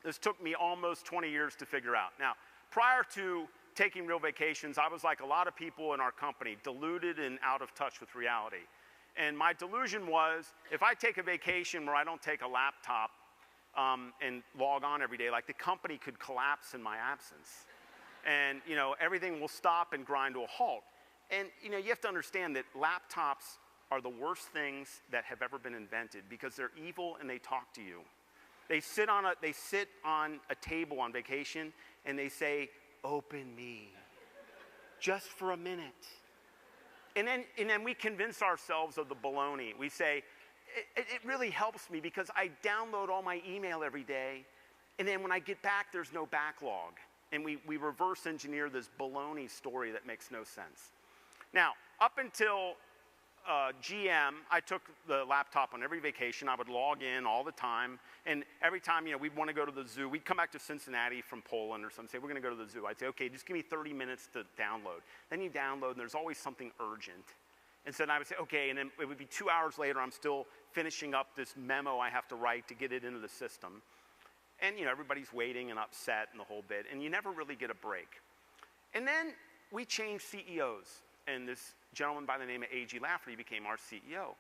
This took me almost 20 years to figure out. Now, prior to taking real vacations, I was like a lot of people in our company, deluded and out of touch with reality. And my delusion was, if I take a vacation where I don't take a laptop and log on every day, like the company could collapse in my absence. And, you know, everything will stop and grind to a halt. And, you know, you have to understand that laptops are the worst things that have ever been invented because they're evil and they talk to you. They sit on a table on vacation and they say, open me, just for a minute. And then we convince ourselves of the baloney. We say, it really helps me because I download all my email every day, and then when I get back, there's no backlog. And we reverse engineer this baloney story that makes no sense. Now, up until GM, I took the laptop on every vacation. I would log in all the time. And every time, you know, we'd want to go to the zoo. We'd come back to Cincinnati from Poland or something, say, we're going to go to the zoo. I'd say, okay, just give me 30 minutes to download. Then you download, and there's always something urgent. And so then I would say, okay, and then it would be 2 hours later, I'm still finishing up this memo I have to write to get it into the system. And, you know, everybody's waiting and upset and the whole bit, and you never really get a break. And then we changed CEOs, and this gentleman by the name of A.G. Lafferty became our CEO.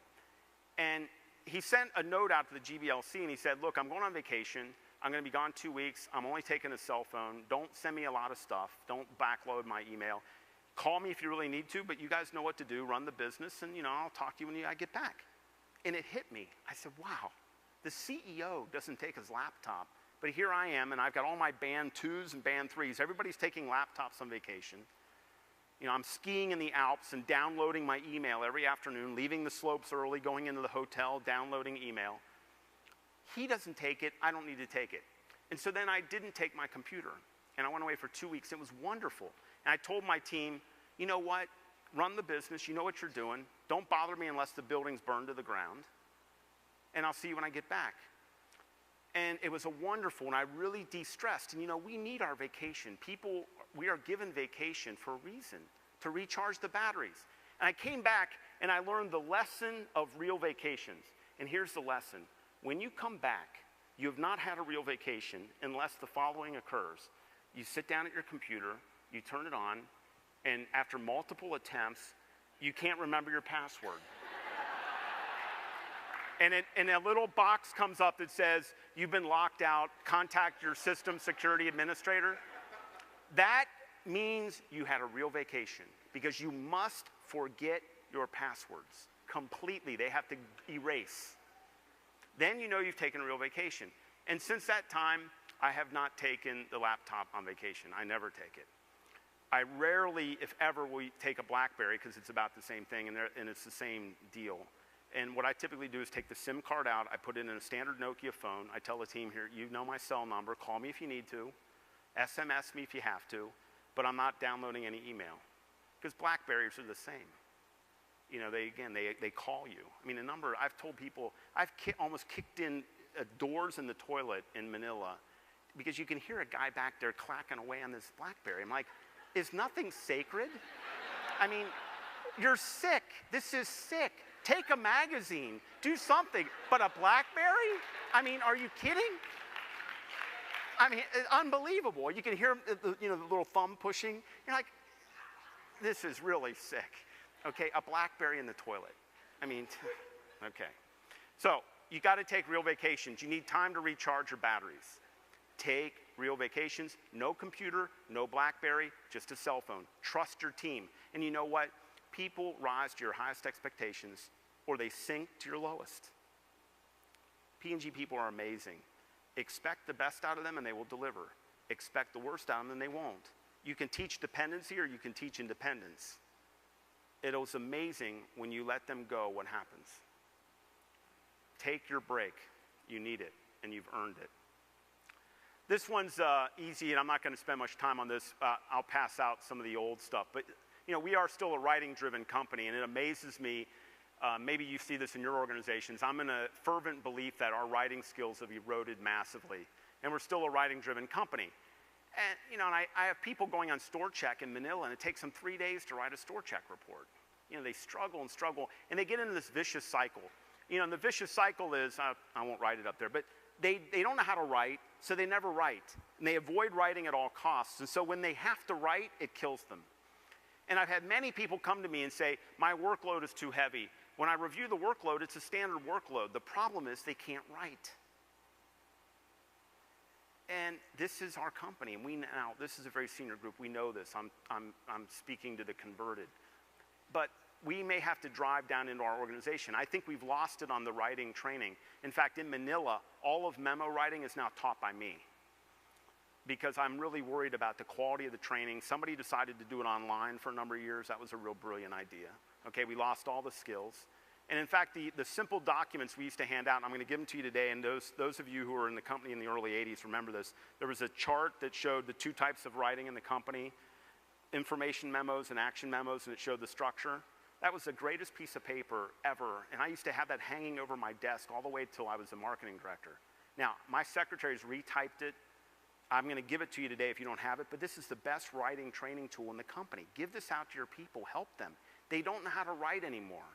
And he sent a note out to the GBLC, and he said, look, I'm going on vacation. I'm going to be gone 2 weeks. I'm only taking a cell phone. Don't send me a lot of stuff. Don't backload my email. Call me if you really need to, but you guys know what to do. Run the business, and, you know, I'll talk to you when I get back. And it hit me. I said, wow, the CEO doesn't take his laptop, but here I am, and I've got all my band 2s and band 3s. Everybody's taking laptops on vacation. You know, I'm skiing in the Alps and downloading my email every afternoon, leaving the slopes early, going into the hotel, downloading email. He doesn't take it. I don't need to take it. And so then I didn't take my computer, and I went away for 2 weeks. It was wonderful. And I told my team, you know what? Run the business. You know what you're doing. Don't bother me unless the building's burned to the ground. And I'll see you when I get back. And it was a wonderful, and I really de-stressed. And, you know, we need our vacation. People, we are given vacation for a reason, to recharge the batteries. And I came back, and I learned the lesson of real vacations. And here's the lesson. When you come back, you have not had a real vacation unless the following occurs. You sit down at your computer, you turn it on, and after multiple attempts, you can't remember your password. And a little box comes up that says, you've been locked out, contact your system security administrator. That means you had a real vacation because you must forget your passwords completely. They have to erase. Then you know you've taken a real vacation. And since that time, I have not taken the laptop on vacation. I never take it. I rarely, if ever, will take a BlackBerry because it's about the same thing and it's the same deal. And what I typically do is take the SIM card out, I put it in a standard Nokia phone, I tell the team here, you know my cell number, call me if you need to, SMS me if you have to, but I'm not downloading any email. Because BlackBerries are the same. You know, they call you. I mean, I've told people, I've almost kicked in doors in the toilet in Manila because you can hear a guy back there clacking away on this BlackBerry. I'm like, is nothing sacred? I mean, you're sick. This is sick. Take a magazine, do something, but a BlackBerry? I mean, are you kidding? I mean, it's unbelievable. You can hear the little thumb pushing. You're like, this is really sick. Okay, a BlackBerry in the toilet. I mean, okay. So you got to take real vacations. You need time to recharge your batteries. Take real vacations. No computer, no BlackBerry, just a cell phone. Trust your team. And you know what? People rise to your highest expectations or they sink to your lowest. P&G people are amazing. Expect the best out of them and they will deliver. Expect the worst out of them and they won't. You can teach dependency or you can teach independence. It was amazing when you let them go what happens. take your break. You need it, and you've earned it. This one's easy, and I'm not going to spend much time on this. I'll pass out some of the old stuff. But we are still a writing-driven company, and it amazes me. Maybe you see this in your organizations. I'm in a fervent belief that our writing skills have eroded massively, and we're still a writing-driven company. And I have people going on store check in Manila, and it takes them 3 days to write a store check report. They struggle and struggle, and they get into this vicious cycle. And the vicious cycle is, I won't write it up there, but they don't know how to write, so they never write. And they avoid writing at all costs. And so when they have to write, it kills them. And I've had many people come to me and say, my workload is too heavy. When I review the workload, it's a standard workload. The problem is they can't write. And this is our company, and this is a very senior group. We know this. I'm speaking to the converted. But we may have to drive down into our organization. I think we've lost it on the writing training. In fact, in Manila, all of memo writing is now taught by me because I'm really worried about the quality of the training. Somebody decided to do it online for a number of years. That was a real brilliant idea. Okay, we lost all the skills. And in fact, the simple documents we used to hand out, and I'm going to give them to you today, and those of you who were in the company in the early 80s remember this. There was a chart that showed the two types of writing in the company, information memos and action memos, and it showed the structure. That was the greatest piece of paper ever, and I used to have that hanging over my desk all the way till I was the marketing director. Now, my secretary's retyped it. I'm going to give it to you today if you don't have it, but this is the best writing training tool in the company. Give this out to your people. Help them. They don't know how to write anymore.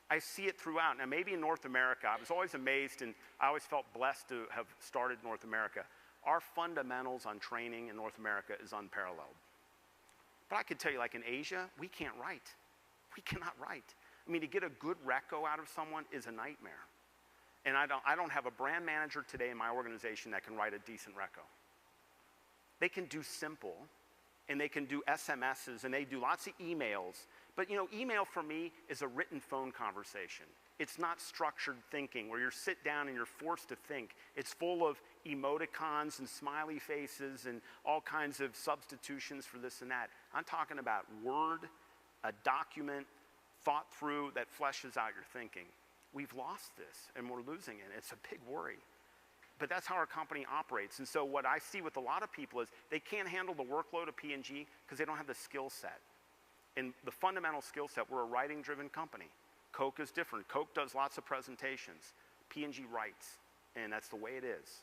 I see it throughout. Now, maybe in North America, I was always amazed, and I always felt blessed to have started North America. Our fundamentals on training in North America is unparalleled. But I could tell you, like in Asia, we can't write. We cannot write. I mean, to get a good reco out of someone is a nightmare. And I don't have a brand manager today in my organization that can write a decent reco. They can do simple, and they can do SMSs, and they do lots of emails. But email for me is a written phone conversation. It's not structured thinking where you sit down and you're forced to think. It's full of emoticons and smiley faces and all kinds of substitutions for this and that. I'm talking about Word, a document, thought through that fleshes out your thinking. We've lost this, and we're losing it. It's a big worry. But that's how our company operates. And so what I see with a lot of people is they can't handle the workload of P&G because they don't have the skill set. And the fundamental skill set, we're a writing-driven company. Coke is different. Coke does lots of presentations. P&G writes, and that's the way it is.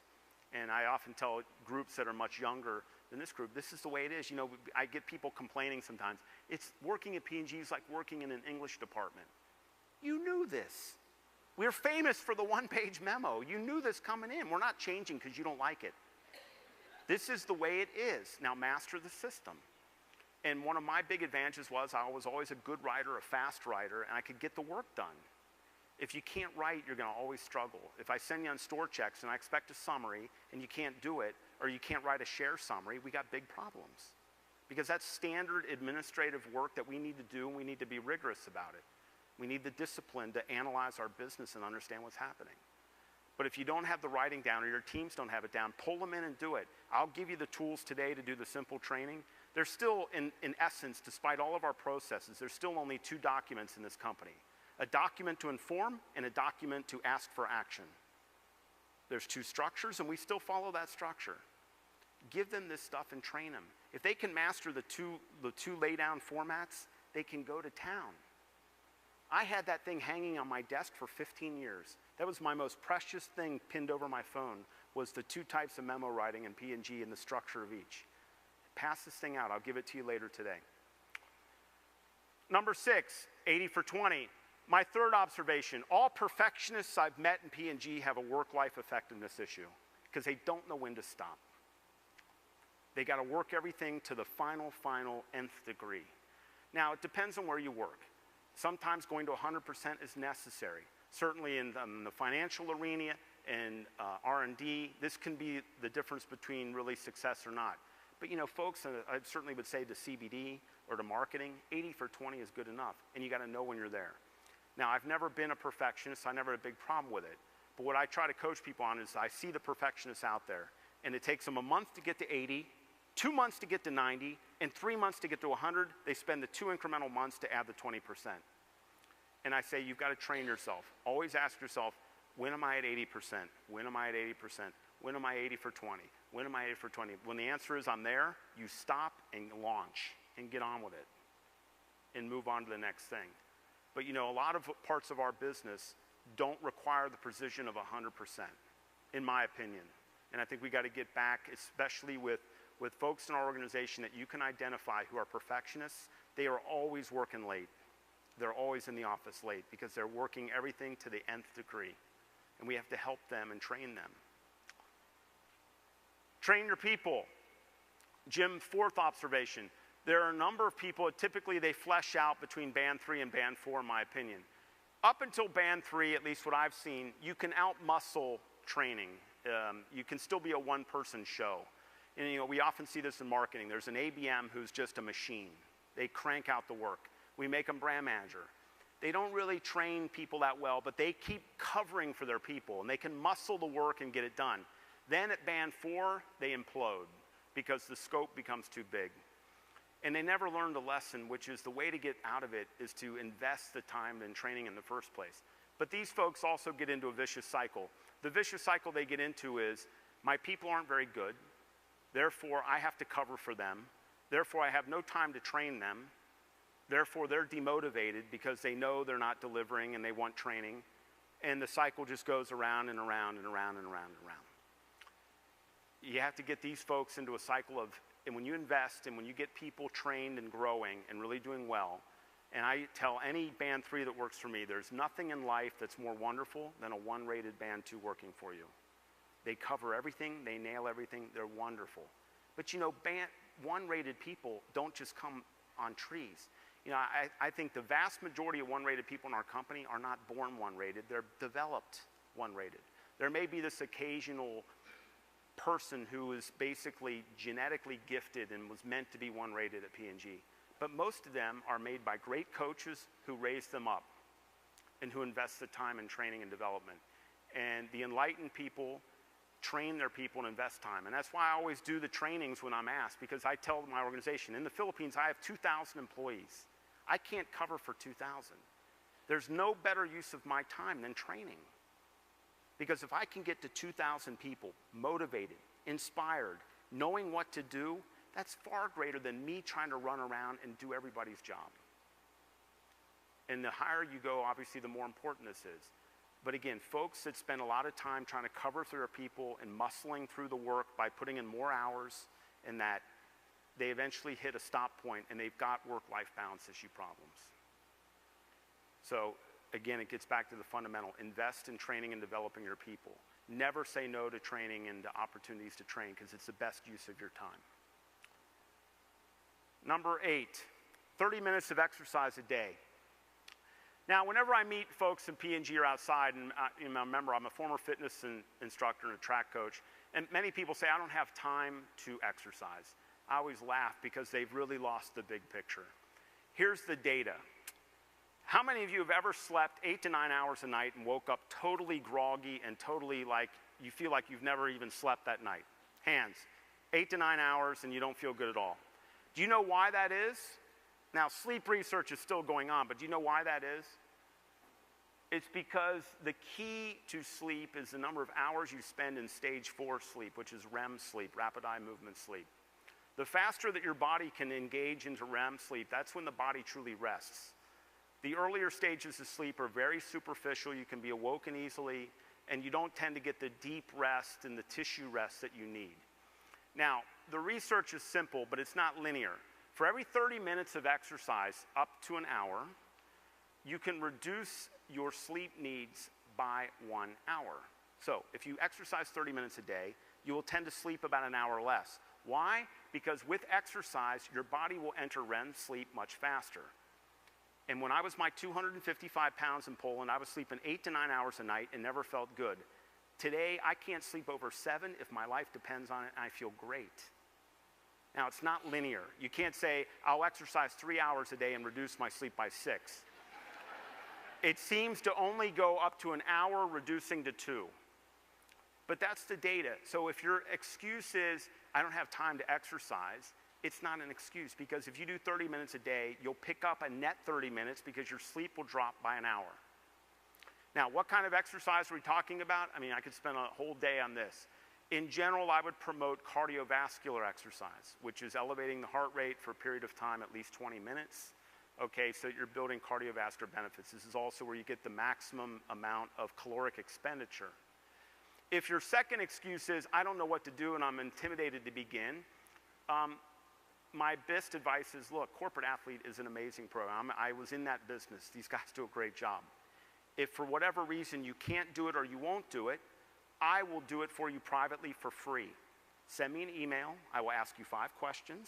And I often tell groups that are much younger than this group, this is the way it is. I get people complaining sometimes. It's working at P&G is like working in an English department. You knew this. We're famous for the one-page memo. You knew this coming in. We're not changing because you don't like it. This is the way it is. Now master the system. And one of my big advantages was I was always a good writer, a fast writer, and I could get the work done. If you can't write, you're going to always struggle. If I send you on store checks and I expect a summary and you can't do it, or you can't write a share summary, we got big problems. Because that's standard administrative work that we need to do, and we need to be rigorous about it. We need the discipline to analyze our business and understand what's happening. But if you don't have the writing down or your teams don't have it down, pull them in and do it. I'll give you the tools today to do the simple training. There's still, in essence, despite all of our processes, there's still only two documents in this company. A document to inform and a document to ask for action. There's two structures, and we still follow that structure. Give them this stuff and train them. If they can master the two lay-down formats, they can go to town. I had that thing hanging on my desk for 15 years. That was my most precious thing pinned over my phone, was the two types of memo writing in P&G and the structure of each. Pass this thing out. I'll give it to you later today. Number 6, 80 for 20. My third observation, all perfectionists I've met in P&G have a work-life effectiveness issue because they don't know when to stop. They got to work everything to the final nth degree. Now, it depends on where you work. Sometimes going to 100% is necessary. Certainly in the financial arena and R&D, this can be the difference between really success or not. But folks, I certainly would say to CBD or to marketing, 80 for 20 is good enough, and you got to know when you're there. Now, I've never been a perfectionist. I never had a big problem with it. But what I try to coach people on is I see the perfectionists out there, and it takes them a month to get to 80, 2 months to get to 90, and 3 months to get to 100. They spend the 2 incremental months to add the 20%. And I say, you've got to train yourself. Always ask yourself, When am I at 80%? When am I at 80%? When am I 80 for 20? When am I 80 for 20? When the answer is I'm there, you stop and launch and get on with it and move on to the next thing. But you know, a lot of parts of our business don't require the precision of 100%, in my opinion. And I think we got to get back, especially with folks in our organization that you can identify who are perfectionists. They are always working late. They're always in the office late because they're working everything to the nth degree. And we have to help them and train them. Train your people. Jim, fourth observation. There are a number of people, typically they flesh out between band 3 and band 4, in my opinion. Up until band 3, at least what I've seen, you can out-muscle training. You can still be a one-person show. And you know, we often see this in marketing. There's an ABM who's just a machine. They crank out the work. We make them brand manager. They don't really train people that well, but they keep covering for their people, and they can muscle the work and get it done. Then at band 4, they implode because the scope becomes too big. And they never learned a lesson, which is the way to get out of it is to invest the time in training in the first place. But these folks also get into a vicious cycle. The vicious cycle they get into is, my people aren't very good, therefore I have to cover for them, therefore I have no time to train them, therefore they're demotivated because they know they're not delivering and they want training, and the cycle just goes around and around and around and around and around. You have to get these folks into a cycle of, and when you invest and when you get people trained and growing and really doing well, and I tell any band 3 that works for me, there's nothing in life that's more wonderful than a 1-rated band 2 working for you. They cover everything, they nail everything, they're wonderful. But you know, 1-rated people don't just come on trees. You know, I think the vast majority of 1-rated people in our company are not born 1-rated, they're developed 1-rated. There may be this occasional person who is basically genetically gifted and was meant to be 1-rated at P&G. But most of them are made by great coaches who raise them up and who invest the time in training and development. And the enlightened people train their people and invest time. And that's why I always do the trainings when I'm asked, because I tell my organization, in the Philippines, I have 2,000 employees. I can't cover for 2,000. There's no better use of my time than training. Because if I can get to 2,000 people motivated, inspired, knowing what to do, that's far greater than me trying to run around and do everybody's job. And the higher you go, obviously, the more important this is. But again, folks that spend a lot of time trying to cover for their people and muscling through the work by putting in more hours, and that they eventually hit a stop point and they've got work-life balance issue problems. So again, it gets back to the fundamental. Invest in training and developing your people. Never say no to training and to opportunities to train, because it's the best use of your time. Number 8, 30 minutes of exercise a day. Now, whenever I meet folks in P&G or outside, and remember, I'm a former fitness instructor and a track coach, and many people say, I don't have time to exercise. I always laugh because they've really lost the big picture. Here's the data. How many of you have ever slept 8 to 9 hours a night and woke up totally groggy and totally like you feel like you've never even slept that night? Hands. 8 to 9 hours and you don't feel good at all. Do you know why that is? Now, sleep research is still going on, but do you know why that is? It's because the key to sleep is the number of hours you spend in stage 4 sleep, which is REM sleep, rapid eye movement sleep. The faster that your body can engage into REM sleep, that's when the body truly rests. The earlier stages of sleep are very superficial. You can be awoken easily, and you don't tend to get the deep rest and the tissue rest that you need. Now, the research is simple, but it's not linear. For every 30 minutes of exercise, up to an hour, you can reduce your sleep needs by 1 hour. So if you exercise 30 minutes a day, you will tend to sleep about an hour less. Why? Because with exercise, your body will enter REM sleep much faster. And when I was my 255 pounds in Poland, I was sleeping 8 to 9 hours a night and never felt good. Today, I can't sleep over 7 if my life depends on it, and I feel great. Now, it's not linear. You can't say, I'll exercise 3 hours a day and reduce my sleep by 6. It seems to only go up to an hour, reducing to 2. But that's the data. So if your excuse is, I don't have time to exercise, it's not an excuse, because if you do 30 minutes a day, you'll pick up a net 30 minutes because your sleep will drop by an hour. Now, what kind of exercise are we talking about? I mean, I could spend a whole day on this. In general, I would promote cardiovascular exercise, which is elevating the heart rate for a period of time, at least 20 minutes. Okay, so you're building cardiovascular benefits. This is also where you get the maximum amount of caloric expenditure. If your second excuse is, I don't know what to do and I'm intimidated to begin, my best advice is, look, Corporate Athlete is an amazing program. I was in that business. These guys do a great job. If for whatever reason you can't do it or you won't do it, I will do it for you privately for free. Send me an email. I will ask you 5 questions,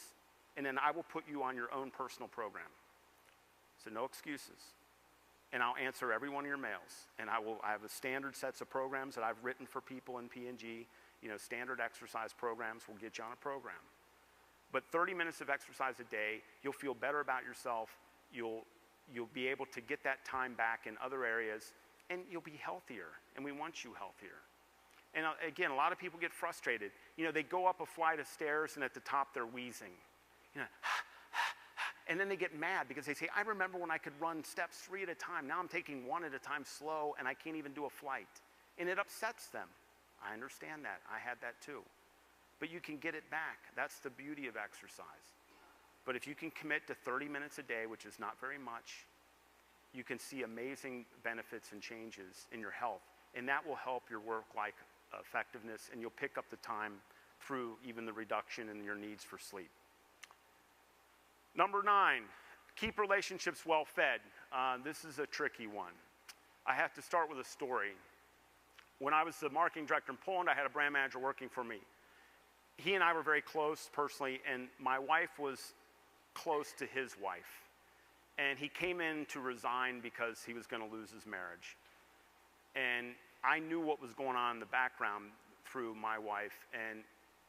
and then I will put you on your own personal program. So no excuses. And I'll answer every one of your mails. And I have a standard sets of programs that I've written for people in P&G. You know, standard exercise programs will get you on a program. But 30 minutes of exercise a day, you'll feel better about yourself. You'll be able to get that time back in other areas, and you'll be healthier. And we want you healthier. And again, a lot of people get frustrated. You know, they go up a flight of stairs, and at the top they're wheezing. You know, and then they get mad because they say, I remember when I could run steps 3 at a time. Now I'm taking 1 at a time slow, and I can't even do a flight. And it upsets them. I understand that. I had that too. But you can get it back. That's the beauty of exercise. But if you can commit to 30 minutes a day, which is not very much, you can see amazing benefits and changes in your health. And that will help your work-life effectiveness, and you'll pick up the time through even the reduction in your needs for sleep. Number 9, keep relationships well fed. This is a tricky one. I have to start with a story. When I was the marketing director in Poland, I had a brand manager working for me. He and I were very close personally, and my wife was close to his wife. And he came in to resign because he was going to lose his marriage. And I knew what was going on in the background through my wife. And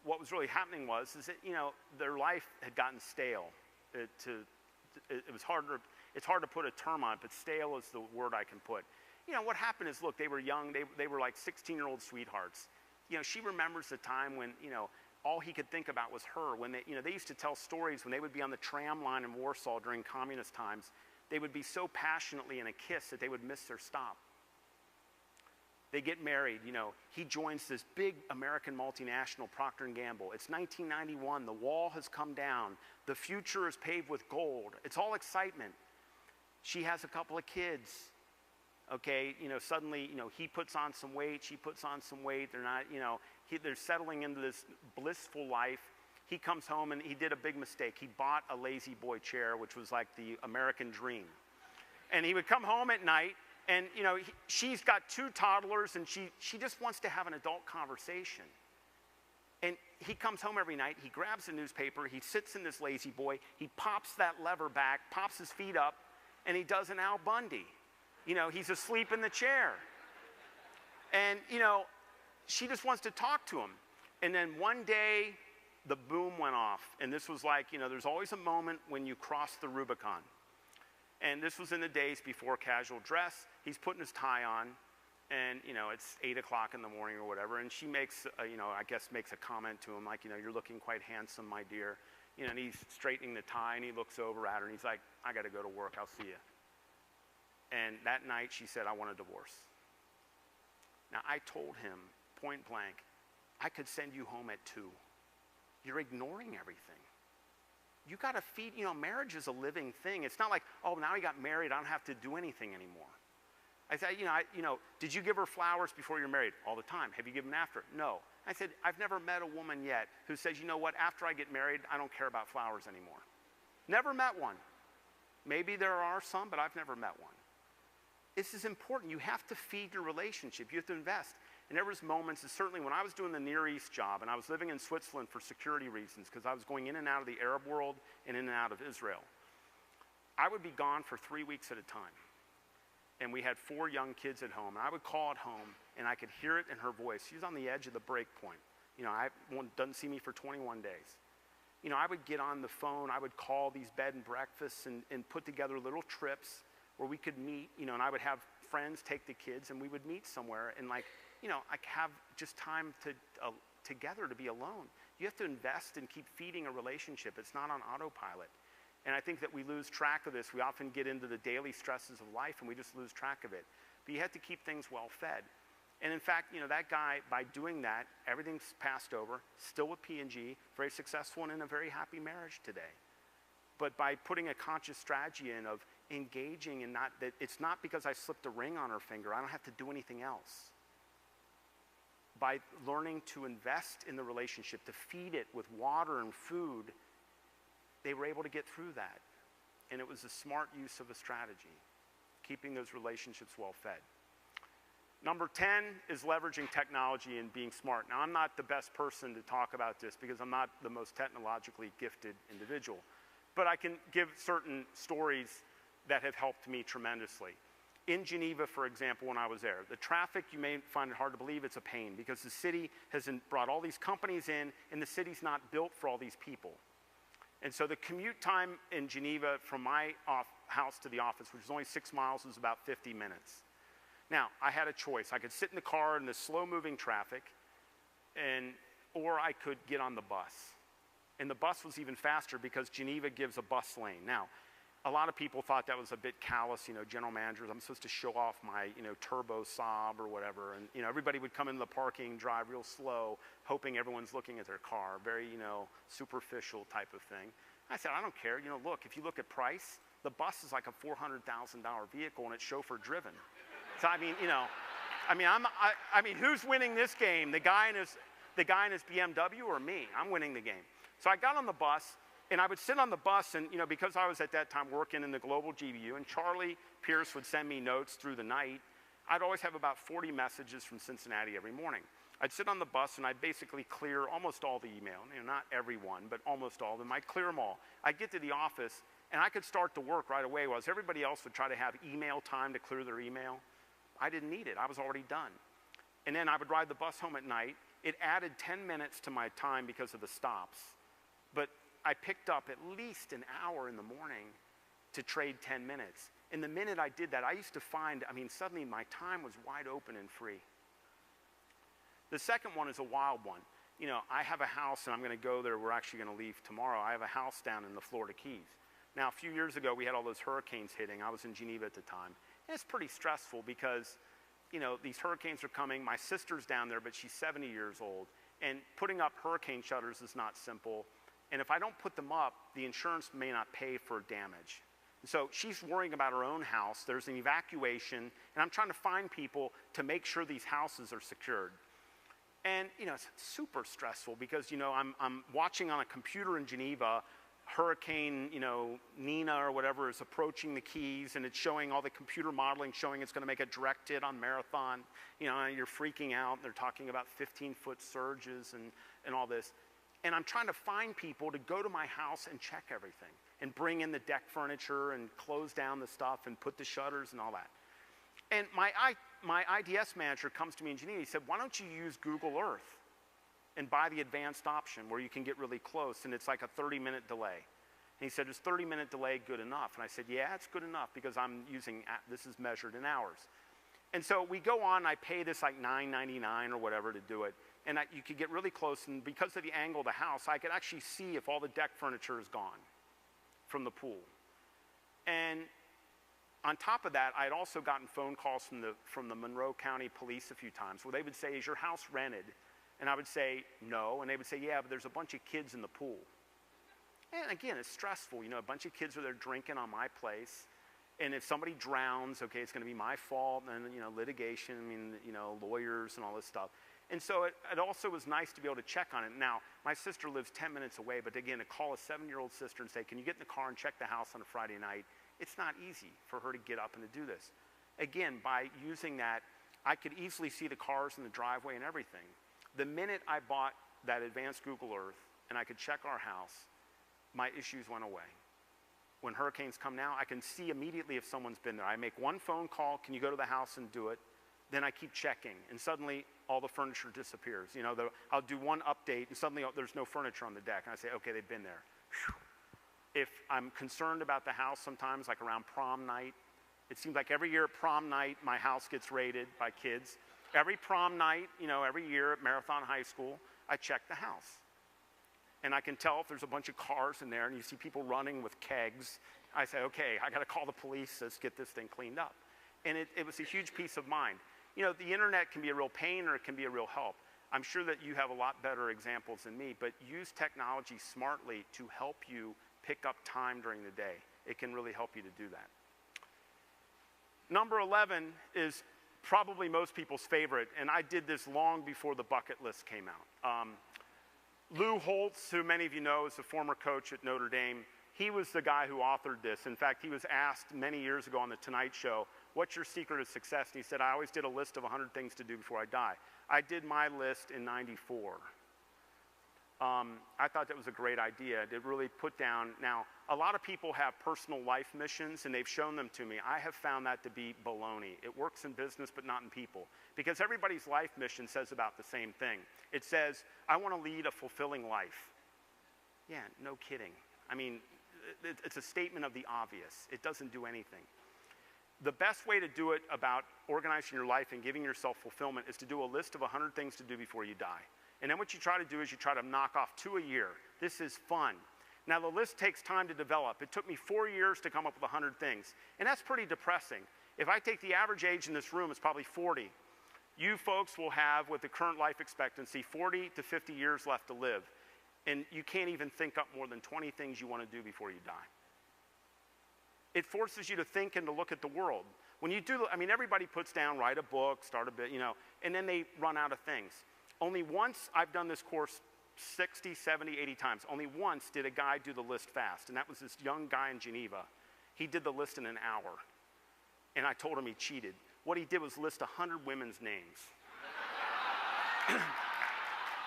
what was really happening was that, you know, their life had gotten stale. It's hard to put a term on it, but stale is the word I can put. You know, what happened is, look, they were young. They were like 16-year-old sweethearts. You know, she remembers the time when, you know, all he could think about was her. When they used to tell stories when they would be on the tram line in Warsaw during communist times. They would be so passionately in a kiss that they would miss their stop. They get married, you know. He joins this big American multinational, Procter & Gamble. It's 1991. The wall has come down. The future is paved with gold. It's all excitement. She has a couple of kids. Okay, you know, suddenly, you know, he puts on some weight, she puts on some weight. They're not, you know, they're settling into this blissful life. He comes home and he did a big mistake. He bought a lazy boy chair, which was like the American dream. And he would come home at night, and, you know, she's got 2 toddlers, and she just wants to have an adult conversation. And he comes home every night, he grabs a newspaper, he sits in this lazy boy, he pops that lever back, pops his feet up, and he does an Al Bundy. You know, he's asleep in the chair. And, you know, she just wants to talk to him. And then one day, the boom went off. And this was like, you know, there's always a moment when you cross the Rubicon. And this was in the days before casual dress. He's putting his tie on, and, you know, it's 8 o'clock in the morning or whatever. And she makes, you know, I guess makes a comment to him like, you know, you're looking quite handsome, my dear. You know, and he's straightening the tie, and he looks over at her, and he's like, I got to go to work. I'll see you. And that night, she said, I want a divorce. Now, I told him, point blank, I could send you home at 2. You're ignoring everything. You got to feed, you know, marriage is a living thing. It's not like, oh, now he got married, I don't have to do anything anymore. I said, you know, did you give her flowers before you're married? All the time. Have you given after? No. I said, I've never met a woman yet who says, you know what, after I get married, I don't care about flowers anymore. Never met one. Maybe there are some, but I've never met one. This is important. You have to feed your relationship. You have to invest. And there was moments, and certainly when I was doing the Near East job, and I was living in Switzerland for security reasons, because I was going in and out of the Arab world and in and out of Israel, I would be gone for 3 weeks at a time. And we had 4 young kids at home. And I would call at home, and I could hear it in her voice. She was on the edge of the break point. You know, doesn't see me for 21 days. You know, I would get on the phone. I would call these bed and breakfasts and put together little trips where we could meet, you know, and I would have friends take the kids, and we would meet somewhere, and, like, you know, I have just time together to be alone. You have to invest and keep feeding a relationship. It's not on autopilot. And I think that we lose track of this. We often get into the daily stresses of life, and we just lose track of it. but you had to keep things well fed. And in fact, that guy, by doing that, everything's passed over, still with P&G, very successful and in a very happy marriage today. But by putting a conscious strategy in of engaging and it's not because I slipped a ring on her finger, I don't have to do anything else. By learning to invest in the relationship, to feed it with water and food, they were able to get through that. And it was a smart use of a strategy, keeping those relationships well fed. Number 10 is leveraging technology and being smart. Now, I'm not the best person to talk about this because I'm not the most technologically gifted individual, but I can give certain stories that have helped me tremendously. In Geneva, for example, when I was there, the traffic, you may find it hard to believe, it's a pain because the city has brought all these companies in and the city's not built for all these people. And so the commute time in Geneva from my house to the office, which is only 6 miles, was about 50 minutes. Now, I had a choice. I could sit in the car in the slow-moving traffic, or I could get on the bus. And the bus was even faster because Geneva gives a bus lane. Now, a lot of people thought that was a bit callous, general managers. I'm supposed to show off my, turbo Saab or whatever. And, everybody would come into the parking, drive real slow, hoping everyone's looking at their car. Very, superficial type of thing. I said, I don't care. Look, if you look at price, the bus is like a $400,000 vehicle and it's chauffeur driven. So, who's winning this game? The guy in his BMW or me? I'm winning the game. So I got on the bus. And I would sit on the bus, and because I was at that time working in the global GBU, and Charlie Pierce would send me notes through the night, I'd always have about 40 messages from Cincinnati every morning. I'd sit on the bus, and I'd basically clear almost all the email. Not every one, but almost all of them. I'd clear them all. I'd get to the office, and I could start to work right away, whereas everybody else would try to have email time to clear their email. I didn't need it. I was already done. And then I would ride the bus home at night. It added 10 minutes to my time because of the stops. But I picked up at least an hour in the morning to trade 10 minutes. And the minute I did that, I used to find, suddenly my time was wide open and free. The second one is a wild one. I have a house, and I'm going to go there. We're actually going to leave tomorrow. I have a house down in the Florida Keys. Now, a few years ago, we had all those hurricanes hitting. I was in Geneva at the time. And it's pretty stressful because, these hurricanes are coming. My sister's down there, but she's 70 years old. And putting up hurricane shutters is not simple. And if I don't put them up, the insurance may not pay for damage. So she's worrying about her own house. There's an evacuation, and I'm trying to find people to make sure these houses are secured. And, it's super stressful because, I'm watching on a computer in Geneva, Hurricane, Nina or whatever is approaching the Keys, and it's showing all the computer modeling showing it's going to make a direct hit on Marathon. And you're freaking out. They're talking about 15-foot surges and all this. And I'm trying to find people to go to my house and check everything and bring in the deck furniture and close down the stuff and put the shutters and all that. And my IDS manager comes to me in Geneva. He said, why don't you use Google Earth and buy the advanced option where you can get really close and it's like a 30-minute delay. And he said, is 30-minute delay good enough? And I said, yeah, it's good enough because this is measured in hours. And so we go on, I pay this like $9.99 or whatever to do it. And you could get really close, and because of the angle of the house, I could actually see if all the deck furniture is gone from the pool. And on top of that, I had also gotten phone calls from the Monroe County Police a few times where they would say, is your house rented? And I would say, no. And they would say, yeah, but there's a bunch of kids in the pool. And again, it's stressful. A bunch of kids are there drinking on my place. And if somebody drowns, okay, it's going to be my fault. And, litigation, lawyers and all this stuff. And so it also was nice to be able to check on it. Now, my sister lives 10 minutes away, but again, to call a 7-year-old sister and say, can you get in the car and check the house on a Friday night? It's not easy for her to get up and to do this. Again, by using that, I could easily see the cars in the driveway and everything. The minute I bought that advanced Google Earth and I could check our house, my issues went away. When hurricanes come now, I can see immediately if someone's been there. I make one phone call, can you go to the house and do it? Then I keep checking, and suddenly all the furniture disappears. I'll do one update, and suddenly there's no furniture on the deck. And I say, okay, they've been there. Whew. If I'm concerned about the house sometimes, like around prom night, it seems like every year at prom night, my house gets raided by kids. Every prom night, every year at Marathon High School, I check the house. And I can tell if there's a bunch of cars in there, and you see people running with kegs. I say, okay, I got to call the police. Let's get this thing cleaned up. And it was a huge peace of mind. You know, the internet can be a real pain or it can be a real help. I'm sure that you have a lot better examples than me, but use technology smartly to help you pick up time during the day. It can really help you to do that. Number 11 is probably most people's favorite, and I did this long before the bucket list came out. Lou Holtz, who many of you know is a former coach at Notre Dame, he was the guy who authored this. In fact, he was asked many years ago on The Tonight Show, what's your secret of success? And he said, I always did a list of 100 things to do before I die. I did my list in '94. I thought that was a great idea to really put down. Now, a lot of people have personal life missions, and they've shown them to me. I have found that to be baloney. It works in business, but not in people. Because everybody's life mission says about the same thing. It says, I want to lead a fulfilling life. Yeah, no kidding. I mean, it's a statement of the obvious. It doesn't do anything. The best way to do it about organizing your life and giving yourself fulfillment is to do a list of 100 things to do before you die. And then what you try to do is you try to knock off 2 a year. This is fun. Now, the list takes time to develop. It took me 4 years to come up with 100 things. And that's pretty depressing. If I take the average age in this room, it's probably 40. You folks will have, with the current life expectancy, 40 to 50 years left to live. And you can't even think up more than 20 things you want to do before you die. It forces you to think and to look at the world. When you do, I mean, everybody puts down, write a book, start a bit, you know, and then they run out of things. Only once, I've done this course 60, 70, 80 times, only once did a guy do the list fast, and that was this young guy in Geneva. He did the list in an hour, and I told him he cheated. What he did was list 100 women's names.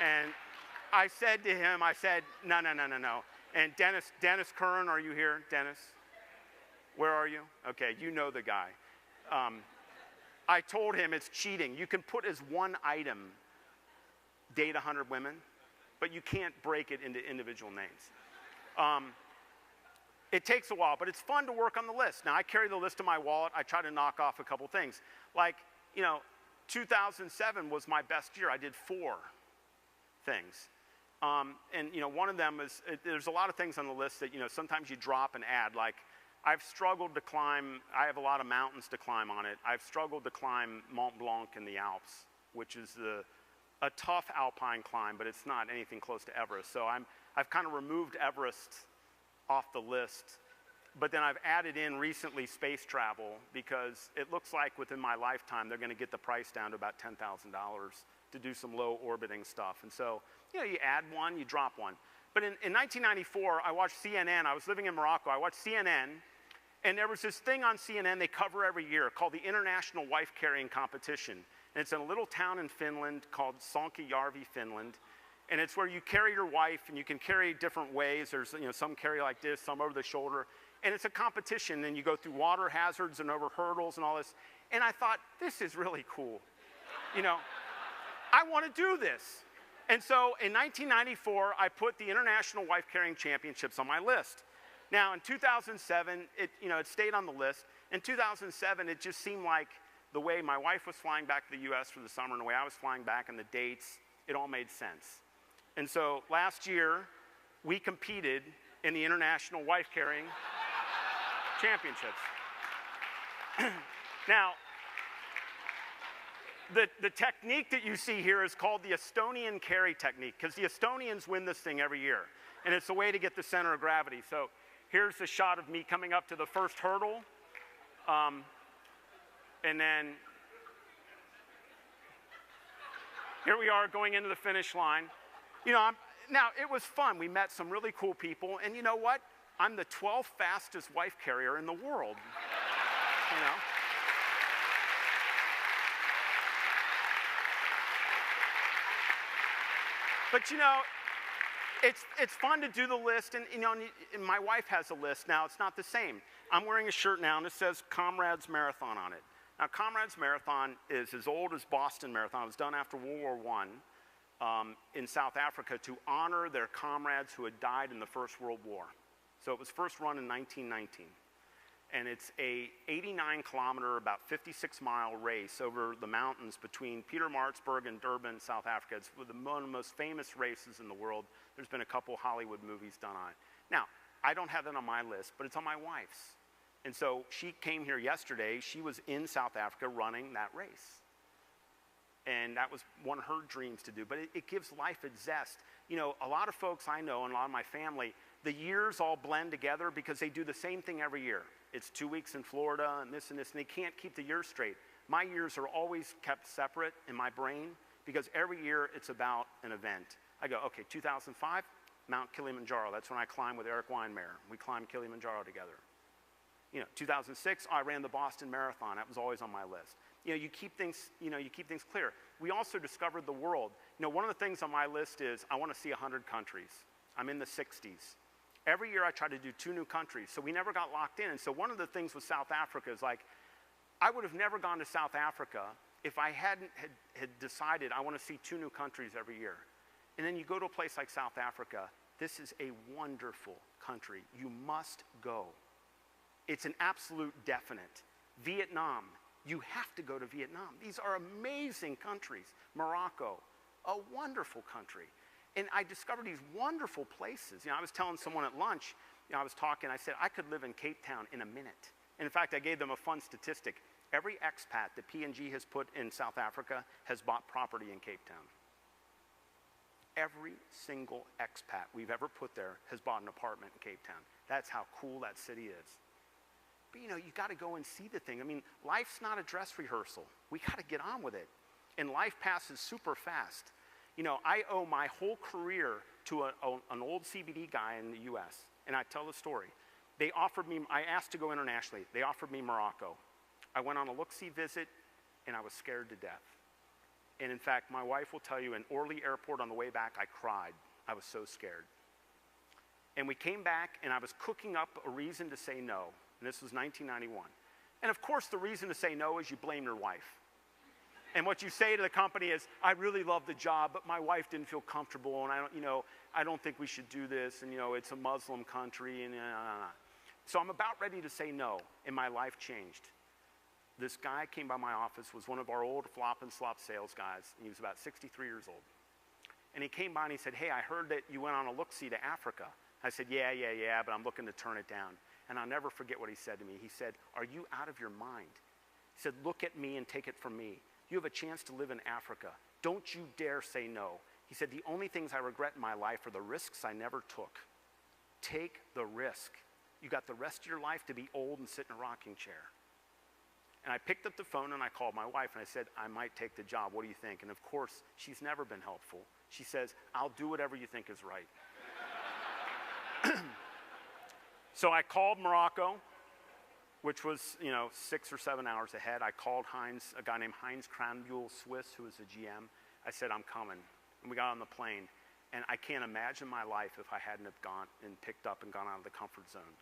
And I said to him, no. And Dennis Curran, are you here, Dennis? Where are you? Okay, you know the guy. I told him it's cheating. You can put as one item, date 100 women, but you can't break it into individual names. It takes a while, but it's fun to work on the list. Now, I carry the list in my wallet. I try to knock off a couple things. Like, you know, 2007 was my best year. I did 4 things. And, you know, one of them is, there's a lot of things on the list that, you know, sometimes you drop and add. Like, I've struggled to climb, I have a lot of mountains to climb on it. I've struggled to climb Mont Blanc in the Alps, which is a tough alpine climb, but it's not anything close to Everest. So I've kind of removed Everest off the list. But then I've added in recently space travel because it looks like within my lifetime they're going to get the price down to about $10,000 to do some low orbiting stuff. And so, you know, you add one, you drop one. But in 1994, I watched CNN. I was living in Morocco. I watched CNN, and there was this thing on CNN they cover every year called the International Wife Carrying Competition. And it's in a little town in Finland called Sonkajärvi, Finland. And it's where you carry your wife, and you can carry different ways. There's, you know, some carry like this, some over the shoulder. And it's a competition, and you go through water hazards and over hurdles and all this. And I thought, this is really cool. You know, I want to do this. And so in 1994, I put the International Wife Carrying Championships on my list. Now, in 2007, it stayed on the list. In 2007, it just seemed like the way my wife was flying back to the U.S. for the summer and the way I was flying back and the dates, it all made sense. And so last year, we competed in the International Wife Carrying Championships. Now, the technique that you see here is called the Estonian carry technique, because the Estonians win this thing every year. And it's a way to get the center of gravity. So here's the shot of me coming up to the first hurdle. And then here we are going into the finish line. You know, now it was fun. We met some really cool people. And you know what? I'm the 12th fastest wife carrier in the world. You know? But you know, it's fun to do the list, and you know, and my wife has a list now. It's not the same. I'm wearing a shirt now, and it says Comrades Marathon on it. Now, Comrades Marathon is as old as Boston Marathon. It was done after World War I in South Africa to honor their comrades who had died in the First World War. So it was first run in 1919. And it's a 89-kilometer, about 56-mile race over the mountains between Pietermaritzburg and Durban, South Africa. It's one of the most famous races in the world. There's been a couple Hollywood movies done on it. Now, I don't have that on my list, but it's on my wife's. And so she came here yesterday. She was in South Africa running that race. And that was one of her dreams to do. But it gives life a zest. You know, a lot of folks I know and a lot of my family, the years all blend together because they do the same thing every year. It's 2 weeks in Florida and this, and they can't keep the years straight. My years are always kept separate in my brain because every year it's about an event. I go, okay, 2005, Mount Kilimanjaro. That's when I climbed with Eric Weinmeier. We climbed Kilimanjaro together. You know, 2006, I ran the Boston Marathon. That was always on my list. You know, you keep things clear. We also discovered the world. You know, one of the things on my list is I want to see 100 countries. I'm in the 60s. Every year I try to do 2 new countries, so we never got locked in. And so one of the things with South Africa is like, I would have never gone to South Africa if I hadn't had decided I want to see 2 new countries every year. And then you go to a place like South Africa. This is a wonderful country. You must go. It's an absolute definite. Vietnam, you have to go to Vietnam. These are amazing countries. Morocco, a wonderful country. And I discovered these wonderful places. You know, I was telling someone at lunch, you know, I was talking, I said, I could live in Cape Town in a minute. And in fact, I gave them a fun statistic. Every expat that P&G has put in South Africa has bought property in Cape Town. Every single expat we've ever put there has bought an apartment in Cape Town. That's how cool that city is. But you know, you got to go and see the thing. I mean, life's not a dress rehearsal. We got to get on with it. And life passes super fast. You know, I owe my whole career to an old CBD guy in the US. And I tell the story. They offered me, I asked to go internationally. They offered me Morocco. I went on a look-see visit and I was scared to death. And in fact, my wife will tell you, in Orly Airport on the way back, I cried. I was so scared. And we came back and I was cooking up a reason to say no. And this was 1991. And of course, the reason to say no is you blame your wife. And what you say to the company is, I really love the job, but my wife didn't feel comfortable, and I don't think we should do this, and it's a Muslim country, and So I'm about ready to say no, and my life changed. This guy came by my office, was one of our old flop and slop sales guys, and he was about 63 years old. And he came by and he said, hey, I heard that you went on a look-see to Africa. I said, yeah, but I'm looking to turn it down. And I'll never forget what he said to me. He said, are you out of your mind? He said, look at me and take it from me. You have a chance to live in Africa. Don't you dare say no. He said, the only things I regret in my life are the risks I never took. Take the risk. You got the rest of your life to be old and sit in a rocking chair. And I picked up the phone and I called my wife and I said, I might take the job. What do you think? And of course, she's never been helpful. She says, I'll do whatever you think is right. So I called Morocco, which was 6 or 7 hours ahead. I called Heinz, a guy named Heinz Kranbuhl, Swiss, who was the GM. I said, I'm coming. And we got on the plane. And I can't imagine my life if I hadn't have gone and picked up and gone out of the comfort zone.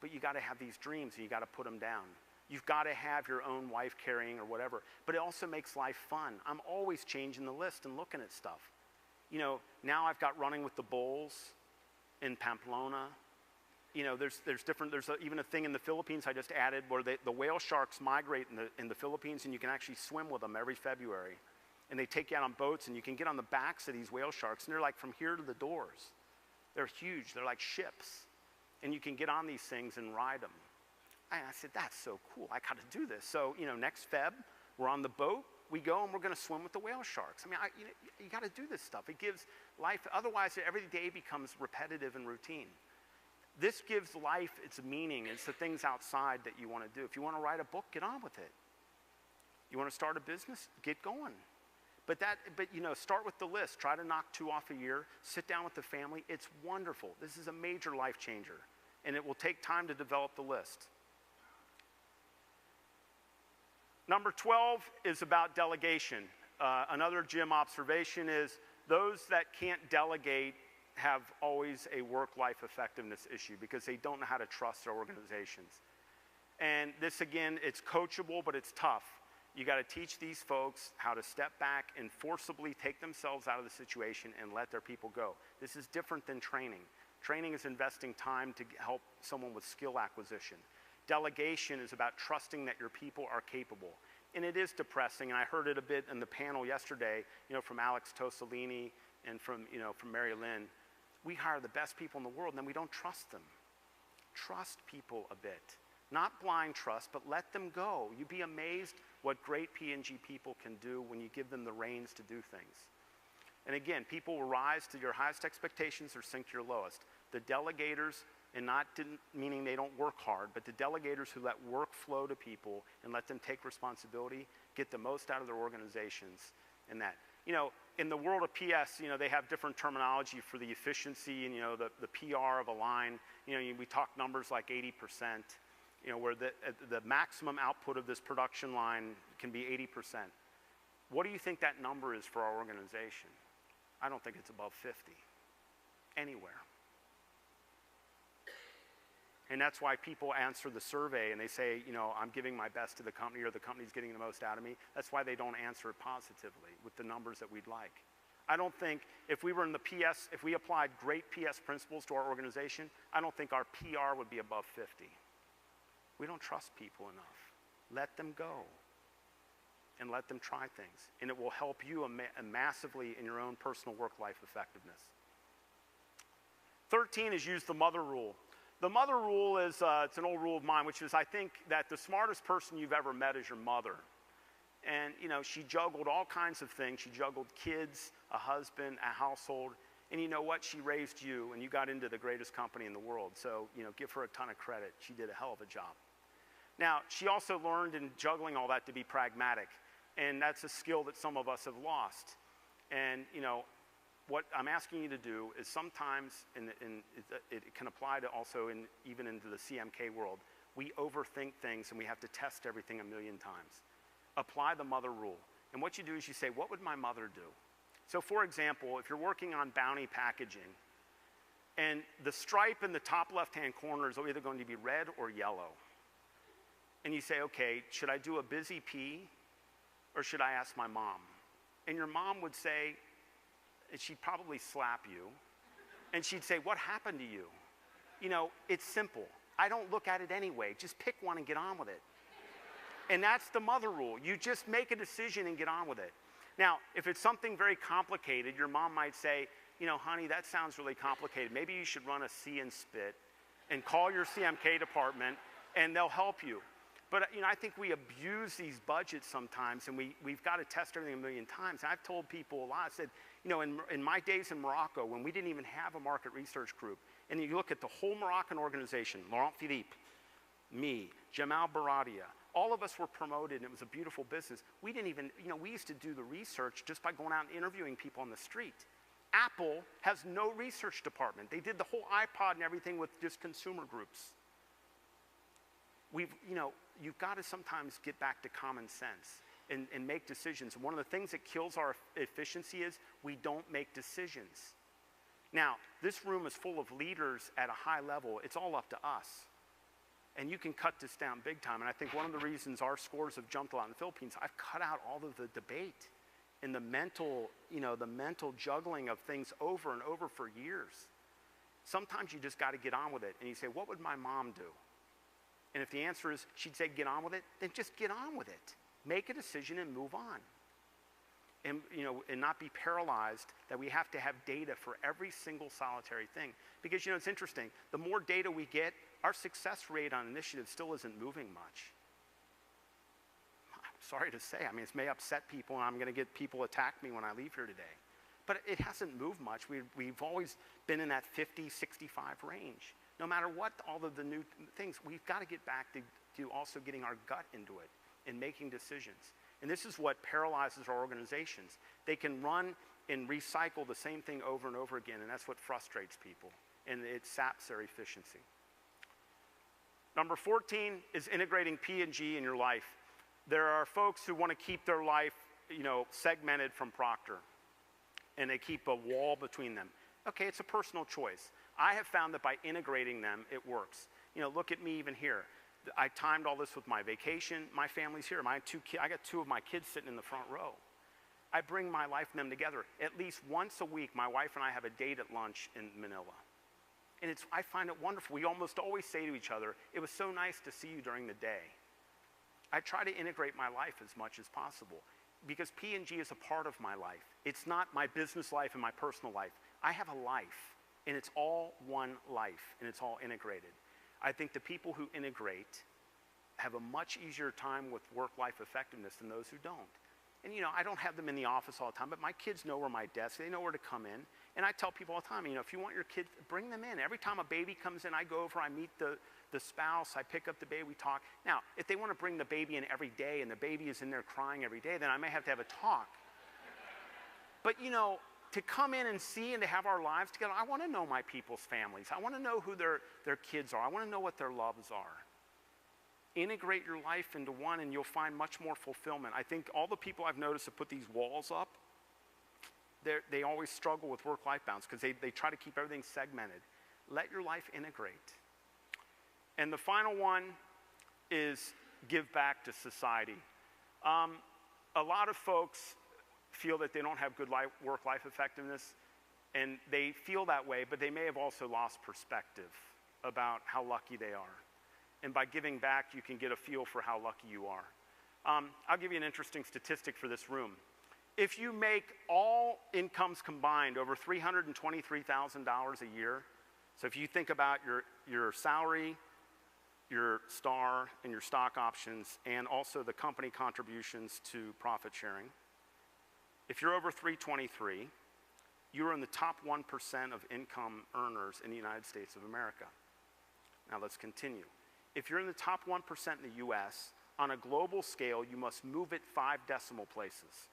But you got to have these dreams and you got to put them down. You've got to have your own wife carrying or whatever. But it also makes life fun. I'm always changing the list and looking at stuff. Now I've got running with the bulls in Pamplona. There's even a thing in the Philippines I just added where the whale sharks migrate in the Philippines, and you can actually swim with them every February. And they take you out on boats, and you can get on the backs of these whale sharks, and they're like from here to the doors. They're huge. They're like ships. And you can get on these things and ride them. And I said, that's so cool. I got to do this. So, next Feb, we're on the boat. We go, and we're going to swim with the whale sharks. I mean, you got to do this stuff. It gives life. Otherwise, every day becomes repetitive and routine. This gives life its meaning. It's the things outside that you want to do. If you want to write a book, get on with it. You want to start a business, get going. But start with the list. Try to knock 2 off a year. Sit down with the family. It's wonderful. This is a major life changer. And it will take time to develop the list. Number 12 is about delegation. Another Jim observation is those that can't delegate have always a work-life effectiveness issue because they don't know how to trust their organizations. And this, again, it's coachable, but it's tough. You got to teach these folks how to step back and forcibly take themselves out of the situation and let their people go. This is different than training. Training is investing time to help someone with skill acquisition. Delegation is about trusting that your people are capable. And it is depressing, and I heard it a bit in the panel yesterday, from Alex Tosolini and from Mary Lynn. We hire the best people in the world, and then we don't trust them. Trust people a bit. Not blind trust, but let them go. You'd be amazed what great P&G people can do when you give them the reins to do things. And again, people will rise to your highest expectations or sink to your lowest. The delegators, and not meaning they don't work hard, but the delegators who let work flow to people and let them take responsibility, get the most out of their organizations and that. You know, in the world of PS, you know, they have different terminology for the efficiency and, you know, the PR of a line. You know, we talk numbers like 80%, you know, where the maximum output of this production line can be 80%. What do you think that number is for our organization? I don't think it's above 50, anywhere. And that's why people answer the survey and they say, you know, I'm giving my best to the company or the company's getting the most out of me. That's why they don't answer it positively with the numbers that we'd like. I don't think if we were in the PS, if we applied great PS principles to our organization, I don't think our PR would be above 50. We don't trust people enough. Let them go and let them try things. And it will help you massively in your own personal work-life effectiveness. 13 is use the mother rule. The mother rule is, it's an old rule of mine, which is I think that the smartest person you've ever met is your mother. And, you know, she juggled all kinds of things. She juggled kids, a husband, a household. And you know what? She raised you, and you got into the greatest company in the world. So, you know, give her a ton of credit. She did a hell of a job. Now, she also learned in juggling all that to be pragmatic. And that's a skill that some of us have lost. And, you know, what I'm asking you to do is sometimes, and it can apply to also even into the CMK world, we overthink things and we have to test everything a million times. Apply the mother rule. And what you do is you say, what would my mother do? So for example, if you're working on Bounty packaging, and the stripe in the top left-hand corner is either going to be red or yellow. And you say, okay, should I do a busy P or should I ask my mom? And your mom would say, and she'd probably slap you, and she'd say, what happened to you? You know, it's simple. I don't look at it anyway. Just pick one and get on with it. And that's the mother rule. You just make a decision and get on with it. Now, if it's something very complicated, your mom might say, you know, honey, that sounds really complicated. Maybe you should run a see and spit and call your CMK department, and they'll help you. But, you know, I think we abuse these budgets sometimes, and we've got to test everything a million times. And I've told people a lot. I said, you know, in my days in Morocco, when we didn't even have a market research group, and you look at the whole Moroccan organization, Laurent Philippe, me, Jamal Baradia, all of us were promoted, and it was a beautiful business. We didn't even, you know, we used to do the research just by going out and interviewing people on the street. Apple has no research department. They did the whole iPod and everything with just consumer groups. You know, you've got to sometimes get back to common sense and make decisions. One of the things that kills our efficiency is we don't make decisions. Now, this room is full of leaders at a high level. It's all up to us. And you can cut this down big time. And I think one of the reasons our scores have jumped a lot in the Philippines, I've cut out all of the debate and the mental, you know, the mental juggling of things over and over for years. Sometimes you just got to get on with it. And you say, what would my mom do? And if the answer is she'd say get on with it, then just get on with it. Make a decision and move on. And, you know, and not be paralyzed that we have to have data for every single solitary thing. Because, you know, it's interesting. The more data we get, our success rate on initiatives still isn't moving much. I'm sorry to say. I mean, it may upset people, and I'm going to get people attack me when I leave here today. But it hasn't moved much. We've always been in that 50, 65 range. No matter what all of the new things, we've got to get back to also getting our gut into it and making decisions. And this is what paralyzes our organizations. They can run and recycle the same thing over and over again, and that's what frustrates people, and it saps their efficiency. Number 14 is integrating P&G in your life. There are folks who want to keep their life, you know, segmented from Procter, and they keep a wall between them. Okay, it's a personal choice. I have found that by integrating them, it works. You know, look at me even here. I timed all this with my vacation. My family's here. I got two of my kids sitting in the front row. I bring my life and them together. At least once a week, my wife and I have a date at lunch in Manila. And I find it wonderful. We almost always say to each other, it was so nice to see you during the day. I try to integrate my life as much as possible because P&G is a part of my life. It's not my business life and my personal life. I have a life, and it's all one life, and it's all integrated. I think the people who integrate have a much easier time with work-life effectiveness than those who don't. And I don't have them in the office all the time, but my kids know where my desk, they know where to come in. And I tell people all the time, if you want your kids, bring them in. Every time a baby comes in, I go over, I meet the spouse, I pick up the baby, we talk. Now, if they want to bring the baby in every day and the baby is in there crying every day, then I may have to have a talk. But to come in and see and to have our lives together, I want to know my people's families. I want to know who their kids are. I want to know what their loves are. Integrate your life into one and you'll find much more fulfillment. I think all the people I've noticed that put these walls up, they always struggle with work-life balance because they try to keep everything segmented. Let your life integrate. And the final one is give back to society. A lot of folks feel that they don't have good work-life effectiveness, and they feel that way, but they may have also lost perspective about how lucky they are. And by giving back, you can get a feel for how lucky you are. I'll give you an interesting statistic for this room. If you make all incomes combined over $323,000 a year, so if you think about your salary, your STAR, and your stock options, and also the company contributions to profit sharing, if you're over 323, you're in the top 1% of income earners in the United States of America. Now let's continue. If you're in the top 1% in the US, on a global scale, you must move it 5 decimal places.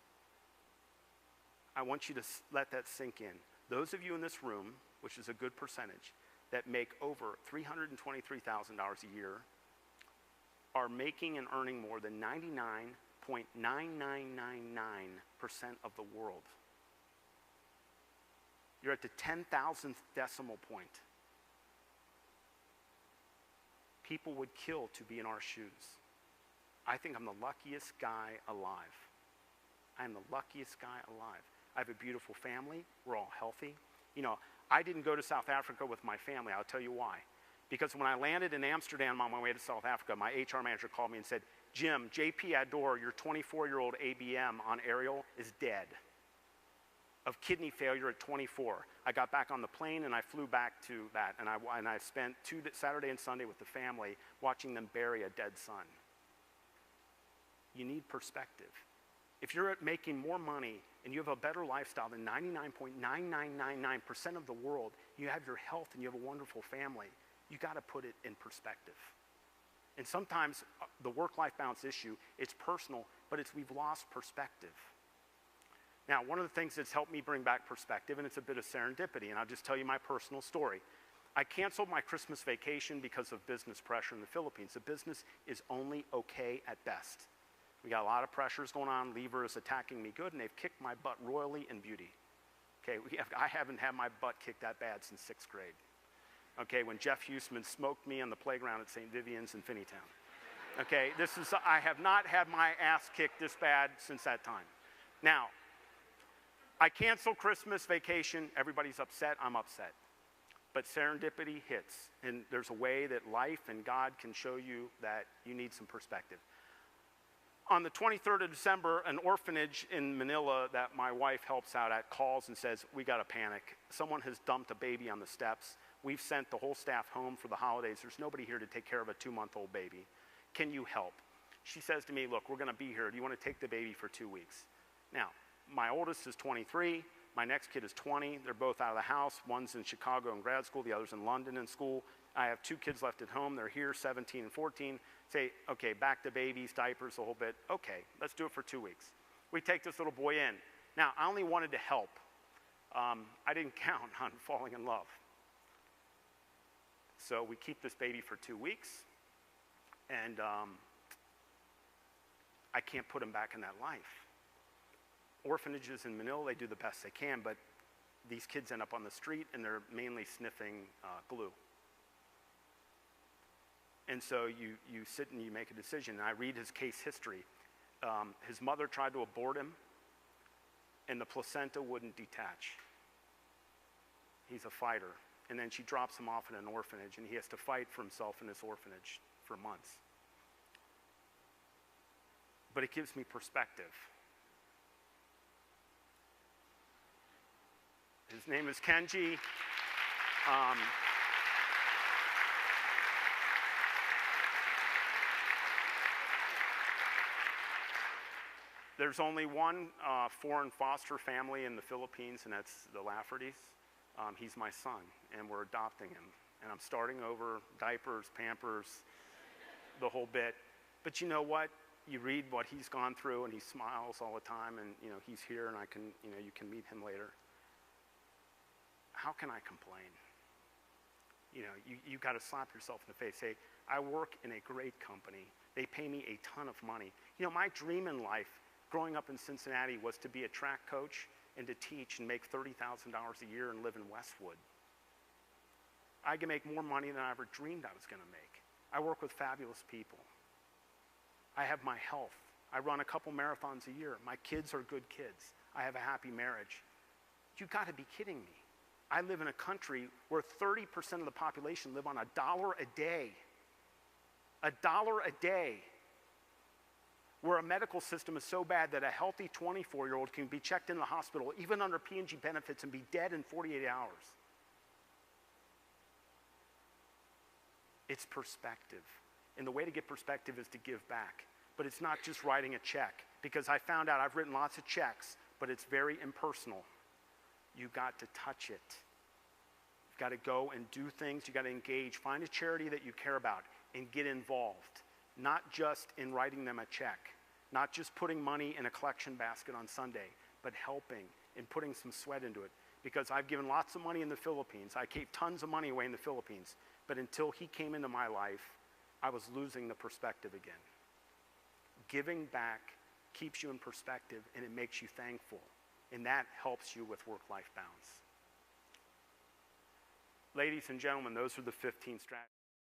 I want you to let that sink in. Those of you in this room, which is a good percentage, that make over $323,000 a year are making and earning more than 99.9999% of the world. You're at the 10,000th decimal point. People would kill to be in our shoes. I think I'm the luckiest guy alive. I'm the luckiest guy alive. I have a beautiful family. We're all healthy. I didn't go to South Africa with my family. I'll tell you why. Because when I landed in Amsterdam on my way to South Africa, my HR manager called me and said, Jim, JP Ador, your 24-year-old ABM on Ariel is dead of kidney failure at 24. I got back on the plane and I flew back to that. And I spent Saturday and Sunday with the family watching them bury a dead son. You need perspective. If you're making more money and you have a better lifestyle than 99.9999% of the world, you have your health and you have a wonderful family, you got to put it in perspective. And sometimes the work-life balance issue, it's personal, but we've lost perspective. Now, one of the things that's helped me bring back perspective, and it's a bit of serendipity, and I'll just tell you my personal story. I canceled my Christmas vacation because of business pressure in the Philippines. The business is only okay at best. We got a lot of pressures going on. Lever is attacking me good, and they've kicked my butt royally in beauty. Okay, I haven't had my butt kicked that bad since 6th grade. Okay, when Jeff Huseman smoked me on the playground at St. Vivian's in Finneytown. Okay, I have not had my ass kicked this bad since that time. Now, I canceled Christmas vacation. Everybody's upset. I'm upset. But serendipity hits, and there's a way that life and God can show you that you need some perspective. On the 23rd of December, an orphanage in Manila that my wife helps out at calls and says, we got to panic. Someone has dumped a baby on the steps. We've sent the whole staff home for the holidays. There's nobody here to take care of a 2-month-old baby. Can you help? She says to me, look, we're going to be here. Do you want to take the baby for 2 weeks? Now, my oldest is 23. My next kid is 20. They're both out of the house. One's in Chicago in grad school. The other's in London in school. I have 2 kids left at home. They're here, 17 and 14. Say, okay, back to babies, diapers, a whole bit. Okay, let's do it for 2 weeks. We take this little boy in. Now, I only wanted to help. I didn't count on falling in love. So we keep this baby for 2 weeks, and I can't put him back in that life. Orphanages in Manila, they do the best they can, but these kids end up on the street, and they're mainly sniffing glue. And so you sit and you make a decision. And I read his case history. His mother tried to abort him, and the placenta wouldn't detach. He's a fighter. And then she drops him off in an orphanage, and he has to fight for himself in this orphanage for months. But it gives me perspective. His name is Kenji. There's only one foreign foster family in the Philippines, and that's the Laffertys. He's my son, and we're adopting him. And I'm starting over, diapers, Pampers, the whole bit. But you know what? You read what he's gone through, and he smiles all the time, and he's here, and you can meet him later. How can I complain? You got to slap yourself in the face. Say, I work in a great company. They pay me a ton of money. My dream in life, growing up in Cincinnati, was to be a track coach and to teach and make $30,000 a year and live in Westwood. I can make more money than I ever dreamed I was going to make. I work with fabulous people. I have my health. I run a couple marathons a year. My kids are good kids. I have a happy marriage. You've got to be kidding me. I live in a country where 30% of the population live on $1 a day. $1 a day. Where a medical system is so bad that a healthy 24-year-old can be checked in the hospital, even under P&G benefits, and be dead in 48 hours. It's perspective. And the way to get perspective is to give back. But it's not just writing a check, because I found out I've written lots of checks, but it's very impersonal. You got to touch it. You've got to go and do things. You got to engage. Find a charity that you care about and get involved. Not just in writing them a check, not just putting money in a collection basket on Sunday, but helping and putting some sweat into it. Because I've given lots of money in the Philippines. I gave tons of money away in the Philippines. But until he came into my life, I was losing the perspective again. Giving back keeps you in perspective, and it makes you thankful. And that helps you with work-life balance. Ladies and gentlemen, those are the 15 strategies.